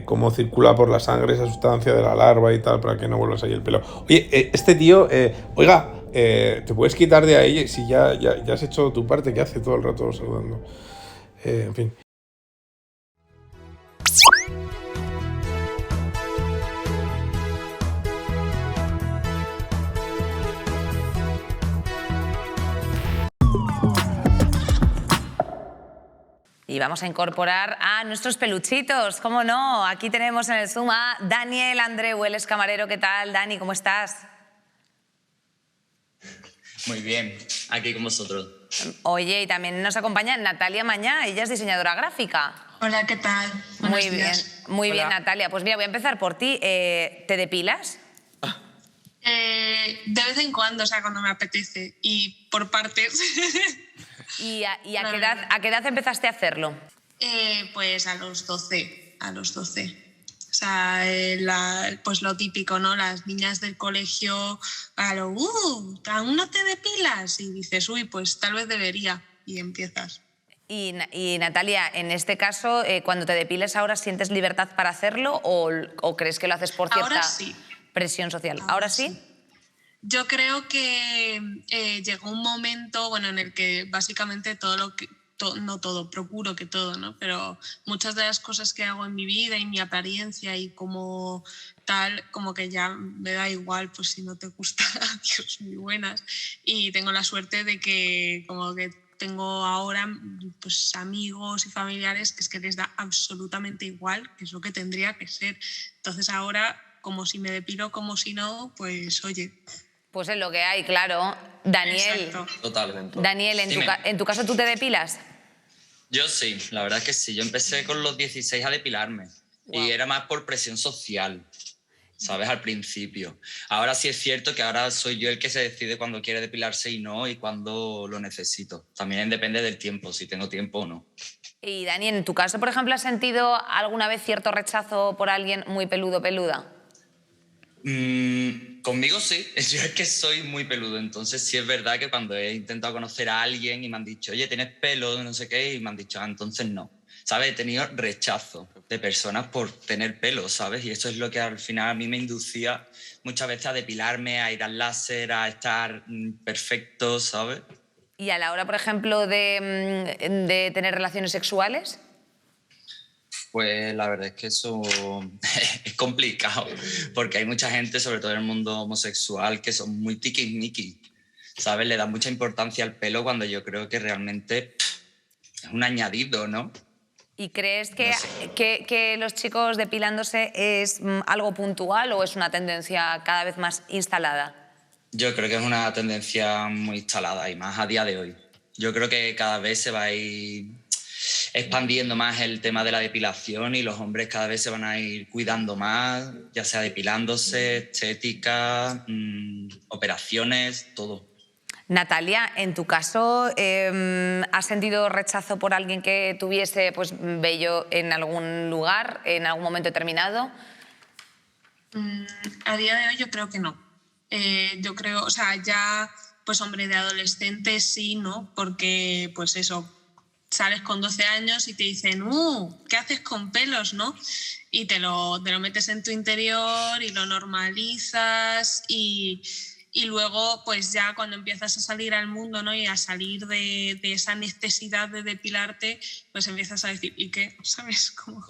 cómo circula por la sangre esa sustancia de la larva y tal, para que no vuelvas ahí el pelo. Oye, este tío, oiga, te puedes quitar de ahí si ya has hecho tu parte, que hace todo el rato saludando. En fin. Y vamos a incorporar a nuestros peluchitos, ¿cómo no? Aquí tenemos en el Zoom a Daniel Andreu, él es camarero. ¿Qué tal, Dani? ¿Cómo estás? Muy bien, aquí con vosotros. Oye, y también nos acompaña Natalia Mañá, ella es diseñadora gráfica. Hola, ¿qué tal? Muy bien, muy bien, Natalia. Pues mira, voy a empezar por ti. ¿Te depilas? De vez en cuando, o sea, cuando me apetece y por partes. ¿Y a qué edad empezaste a hacerlo? Pues a los 12, sea, pues lo típico, ¿no? Las niñas del colegio, ¿aún no te depilas? Y dices, uy, pues tal vez debería. Y empiezas. Y Natalia, en este caso, cuando te depiles ahora, ¿sientes libertad para hacerlo o crees que lo haces por cierta Ahora sí. presión social? ¿Ahora sí? Yo creo que llegó un momento, bueno, en el que básicamente todo lo que... no todo, procuro que todo, ¿no? Pero muchas de las cosas que hago en mi vida y mi apariencia y como tal, como que ya me da igual, pues si no te gusta, adiós, muy buenas. Y tengo la suerte de que como que tengo ahora pues amigos y familiares que es que les da absolutamente igual, que es lo que tendría que ser. Entonces ahora, como si me depilo, como si no, pues oye. Pues es lo que hay, claro. Daniel. Exacto. Totalmente. Daniel, ¿en tu caso tú te depilas? Yo sí, la verdad es que sí. Yo empecé con los 16 a depilarme. Wow. Y era más por presión social, ¿sabes? Al principio. Ahora sí es cierto que ahora soy yo el que se decide cuando quiere depilarse y no, y cuando lo necesito. También depende del tiempo, si tengo tiempo o no. Y Daniel, ¿en tu caso, por ejemplo, has sentido alguna vez cierto rechazo por alguien muy peludo, peluda? Conmigo sí, yo es que soy muy peludo, entonces sí es verdad que cuando he intentado conocer a alguien y me han dicho, oye, ¿tienes pelo? No sé qué, y me han dicho, entonces no. ¿Sabes? He tenido rechazo de personas por tener pelo, ¿sabes? Y eso es lo que al final a mí me inducía muchas veces a depilarme, a ir al láser, a estar perfecto, ¿sabes? ¿Y a la hora, por ejemplo, de tener relaciones sexuales? Pues la verdad es que eso es complicado, porque hay mucha gente, sobre todo en el mundo homosexual, que son muy tiquismiquis, ¿sabes? Le dan mucha importancia al pelo cuando yo creo que realmente es un añadido, ¿no? ¿Y crees que los chicos depilándose es algo puntual o es una tendencia cada vez más instalada? Yo creo que es una tendencia muy instalada y más a día de hoy. Yo creo que cada vez se va a ir expandiendo más el tema de la depilación y los hombres cada vez se van a ir cuidando más, ya sea depilándose, estética, operaciones, todo. Natalia, en tu caso, ¿has sentido rechazo por alguien que tuviese pues, vello en algún lugar, en algún momento determinado? A día de hoy yo creo que no. Yo creo, o sea, ya, pues hombre, de adolescente sí, ¿no? Porque, pues eso, sales con 12 años y te dicen, ¿qué haces con pelos, no? Y te lo metes en tu interior y lo normalizas y luego, pues ya cuando empiezas a salir al mundo, ¿no? Y a salir de esa necesidad de depilarte, pues empiezas a decir, ¿y qué? ¿Sabes? Como,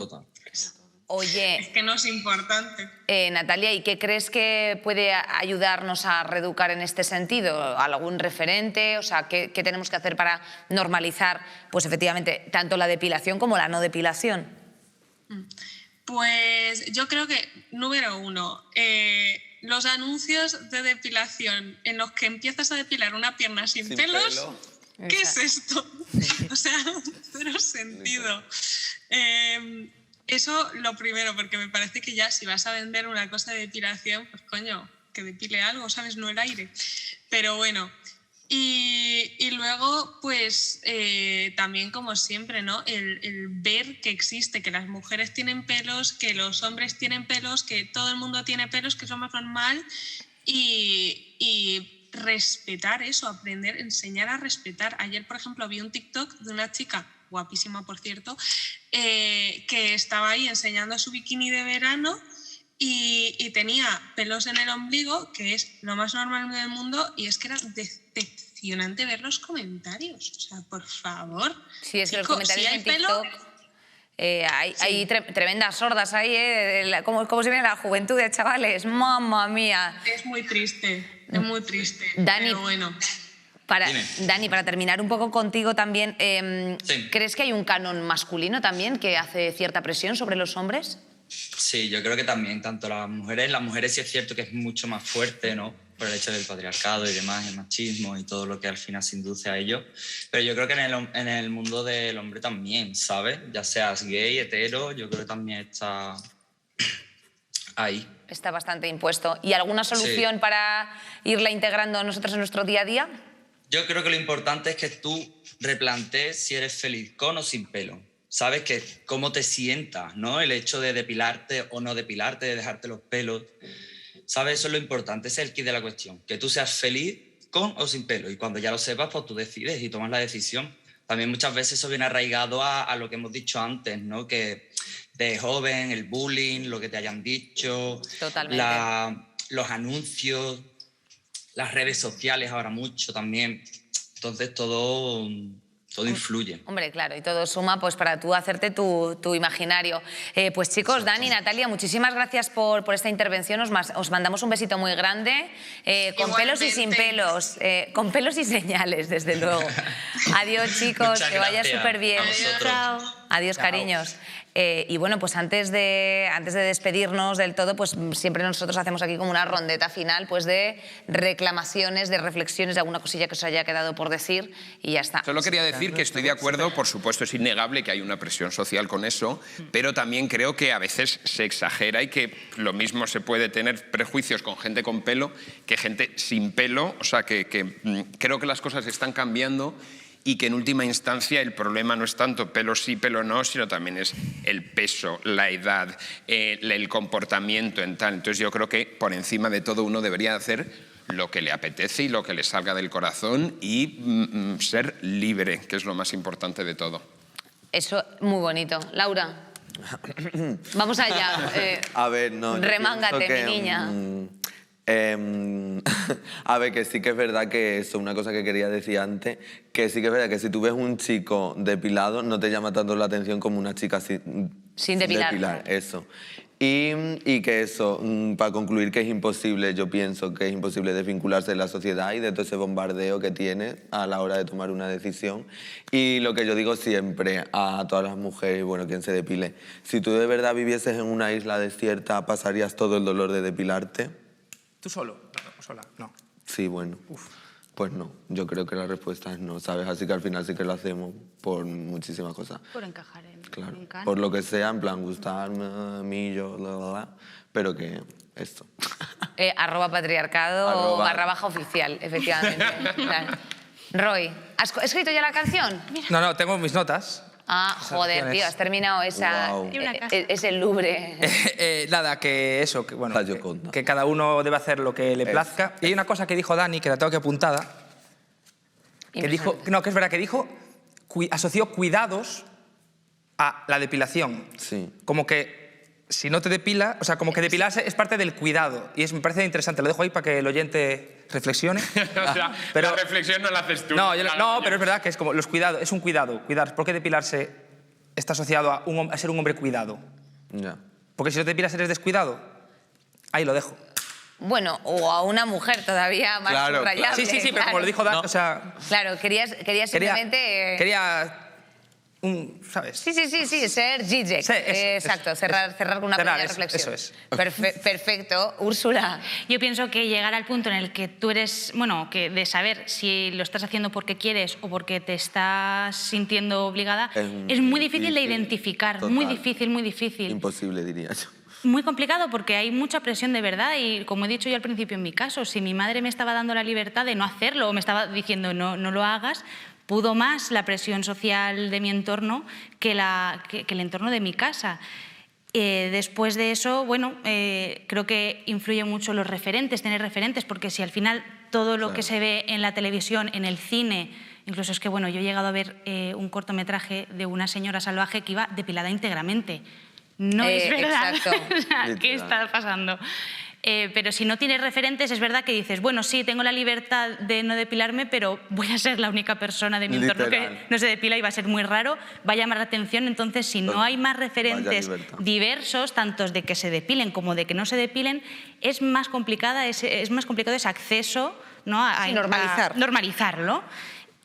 Oye, es que no es importante. Natalia, ¿y qué crees que puede ayudarnos a reeducar en este sentido? ¿Algún referente? O sea, ¿qué tenemos que hacer para normalizar, pues efectivamente, tanto la depilación como la no depilación? Pues yo creo que, número uno, los anuncios de depilación en los que empiezas a depilar una pierna sin pelos, ¿qué es esto? O sea, cero sentido. Eso lo primero, porque me parece que ya si vas a vender una cosa de depilación, pues coño, que depile algo, ¿sabes? No el aire. Pero bueno, y luego, pues también como siempre, ¿no? El ver que existe, que las mujeres tienen pelos, que los hombres tienen pelos, que todo el mundo tiene pelos, que eso es más normal y respetar eso, aprender, enseñar a respetar. Ayer, por ejemplo, vi un TikTok de una chica, guapísima por cierto, que estaba ahí enseñando su bikini de verano y tenía pelos en el ombligo, que es lo más normal del mundo, y es que era decepcionante ver los comentarios. O sea, por favor. Sí, es que Chico, los comentarios si hay en TikTok... hay tremendas sordas ahí, como se ve en la juventud de chavales. ¡Mamma mía! Es muy triste, es muy triste. Dani, pero bueno. Dani, para terminar un poco contigo también, Sí. ¿crees que hay un canon masculino también que hace cierta presión sobre los hombres? Sí, yo creo que también, tanto las mujeres sí es cierto que es mucho más fuerte, ¿no? Por el hecho del patriarcado y demás, el machismo y todo lo que al final se induce a ello. Pero yo creo que en el mundo del hombre también, ¿sabes? Ya seas gay, hetero, yo creo que también está ahí. Está bastante impuesto. ¿Y alguna solución para irla integrando nosotros en nuestro día a día? Yo creo que lo importante es que tú replantees si eres feliz con o sin pelo. ¿sabes? Que cómo te sientas, ¿no? El hecho de depilarte o no depilarte, de dejarte los pelos, ¿sabes? Eso es lo importante, ese es el kit de la cuestión, que tú seas feliz con o sin pelo, y cuando ya lo sepas, pues tú decides y tomas la decisión. También muchas veces eso viene arraigado a lo que hemos dicho antes, ¿no? Que de joven, el bullying, lo que te hayan dicho, los anuncios, las redes sociales ahora mucho también. Entonces todo influye. Hombre, claro, y todo suma pues para tú hacerte tu imaginario. Pues chicos, Dani, Natalia, muchísimas gracias por esta intervención. Os mandamos un besito muy grande, con pelos y sin pelos, con pelos y señales, desde luego. Adiós, chicos, Muchas que vaya gracias. súper bien. Adiós, Chao. cariños. Y bueno, pues antes de despedirnos del todo, pues siempre nosotros hacemos aquí como una rondeta final pues de reclamaciones, de reflexiones, de alguna cosilla que os haya quedado por decir y ya está. Solo quería decir que estoy de acuerdo, por supuesto es innegable que hay una presión social con eso, pero también creo que a veces se exagera y que lo mismo se puede tener prejuicios con gente con pelo que gente sin pelo, o sea que creo que las cosas están cambiando y que en última instancia el problema no es tanto pelo sí, pelo no, sino también es el peso, la edad, el comportamiento en tal. Entonces yo creo que por encima de todo uno debería hacer lo que le apetece y lo que le salga del corazón y ser libre, que es lo más importante de todo. Eso, muy bonito. Laura, vamos allá. A ver, no. yo Remángate, pienso que, mi niña. A ver, que sí que es verdad que eso, una cosa que quería decir antes, que sí que es verdad que si tú ves un chico depilado no te llama tanto la atención como una chica sin depilar. Eso. Y que eso, para concluir, que es imposible, yo pienso que es imposible desvincularse de la sociedad y de todo ese bombardeo que tiene a la hora de tomar una decisión. Y lo que yo digo siempre a todas las mujeres, bueno, quien se depile, si tú de verdad vivieses en una isla desierta, ¿pasarías todo el dolor de depilarte? ¿Tú solo? No, sola, no. Sí, bueno. Pues no, yo creo que la respuesta es no, ¿sabes? Así que al final sí que lo hacemos por muchísimas cosas. Por encajar en Claro, me encanta. por lo que sea, en plan gustarme, a mí, yo, pero que esto. @patriarcado _ oficial, efectivamente. Claro. Roy, ¿has escrito ya la canción? No, tengo mis notas. Ah, joder, tío, has terminado ese Louvre. Nada, que eso, que bueno, que cada uno debe hacer lo que le plazca. Y hay una cosa que dijo Dani, que la tengo aquí apuntada, que dijo, no, que es verdad, que dijo, asoció cuidados a la depilación. Sí. Como que si no te depila, o sea, como que depilarse es parte del cuidado. Y me parece interesante, lo dejo ahí para que el oyente reflexione. O sea, pero la reflexión no la haces tú. No, pero es verdad que es como los cuidados, es un cuidado. ¿Por qué depilarse está asociado a ser un hombre cuidado? Ya. Porque si no te depilas eres descuidado. Ahí lo dejo. Bueno, o a una mujer todavía más subrayable. Sí, pero como lo dijo Dan, o sea... Claro, querías simplemente... Quería ¿sabes? Sí, ser Zizek. Exacto, cerrar con una pequeña reflexión. Eso es. Perfecto. Úrsula. Yo pienso que llegar al punto en el que tú eres, bueno, que de saber si lo estás haciendo porque quieres o porque te estás sintiendo obligada, es muy difícil de identificar. Total. Muy difícil. Imposible, diría yo. Muy complicado porque hay mucha presión de verdad y, como he dicho yo al principio en mi caso, si mi madre me estaba dando la libertad de no hacerlo o me estaba diciendo no lo hagas, pudo más la presión social de mi entorno que el entorno de mi casa. Después de eso, bueno, creo que influyen mucho los referentes, tener referentes, porque si al final todo lo que se ve en la televisión, en el cine, incluso es que, bueno, yo he llegado a ver un cortometraje de una señora salvaje que iba depilada íntegramente. No es verdad. Exacto. ¿Qué está pasando? Pero si no tienes referentes, es verdad que dices, bueno, sí, tengo la libertad de no depilarme, pero voy a ser la única persona de mi entorno que no se depila y va a ser muy raro, va a llamar la atención. Entonces, si no hay más referentes diversos, tantos de que se depilen como de que no se depilen, es más complicado ese acceso, ¿no? a normalizarlo.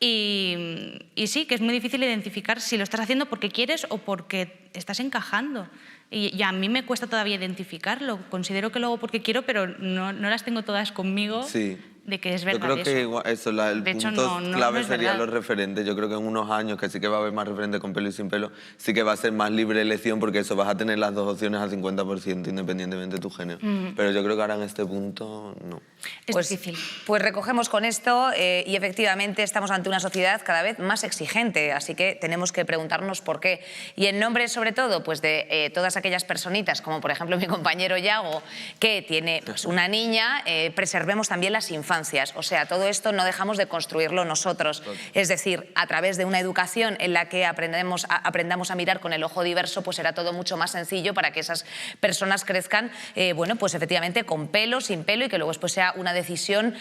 Y sí, que es muy difícil identificar si lo estás haciendo porque quieres o porque estás encajando. Y a mí me cuesta todavía identificarlo. Considero que lo hago porque quiero, pero no las tengo todas conmigo. Sí. de que es verdad. Yo creo que igual, eso, el de hecho, punto clave es sería verdad. los referentes. Yo creo que en unos años, que sí que va a haber más referentes con pelo y sin pelo, sí que va a ser más libre elección, porque eso, vas a tener las dos opciones al 50% independientemente de tu género. Pero yo creo que ahora en este punto, no. Es difícil. Pues recogemos con esto y efectivamente estamos ante una sociedad cada vez más exigente, así que tenemos que preguntarnos por qué. Y en nombre, sobre todo, pues de todas aquellas personitas, como por ejemplo mi compañero Yago, que tiene pues, una niña, preservemos también las infancias. O sea, todo esto no dejamos de construirlo nosotros. Es decir, a través de una educación en la que aprendamos a mirar con el ojo diverso, pues será todo mucho más sencillo para que esas personas crezcan, bueno, pues efectivamente con pelo, sin pelo, y que luego después sea una decisión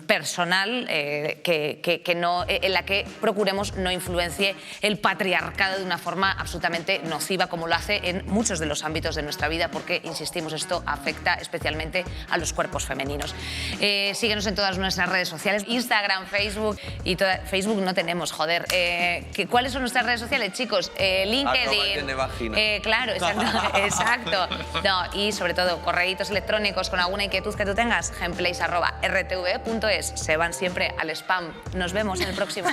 personal en la que procuremos no influencie el patriarcado de una forma absolutamente nociva, como lo hace en muchos de los ámbitos de nuestra vida, porque, insistimos, esto afecta especialmente a los cuerpos femeninos. Síguenos en todas nuestras redes sociales, Instagram, Facebook, y Facebook no tenemos, joder. ¿Cuáles son nuestras redes sociales, chicos? LinkedIn. Claro, exacto. No, y sobre todo, correitos electrónicos con alguna inquietud que tú tengas, genplace@rtve.es. Se van siempre al spam. Nos vemos en el próximo.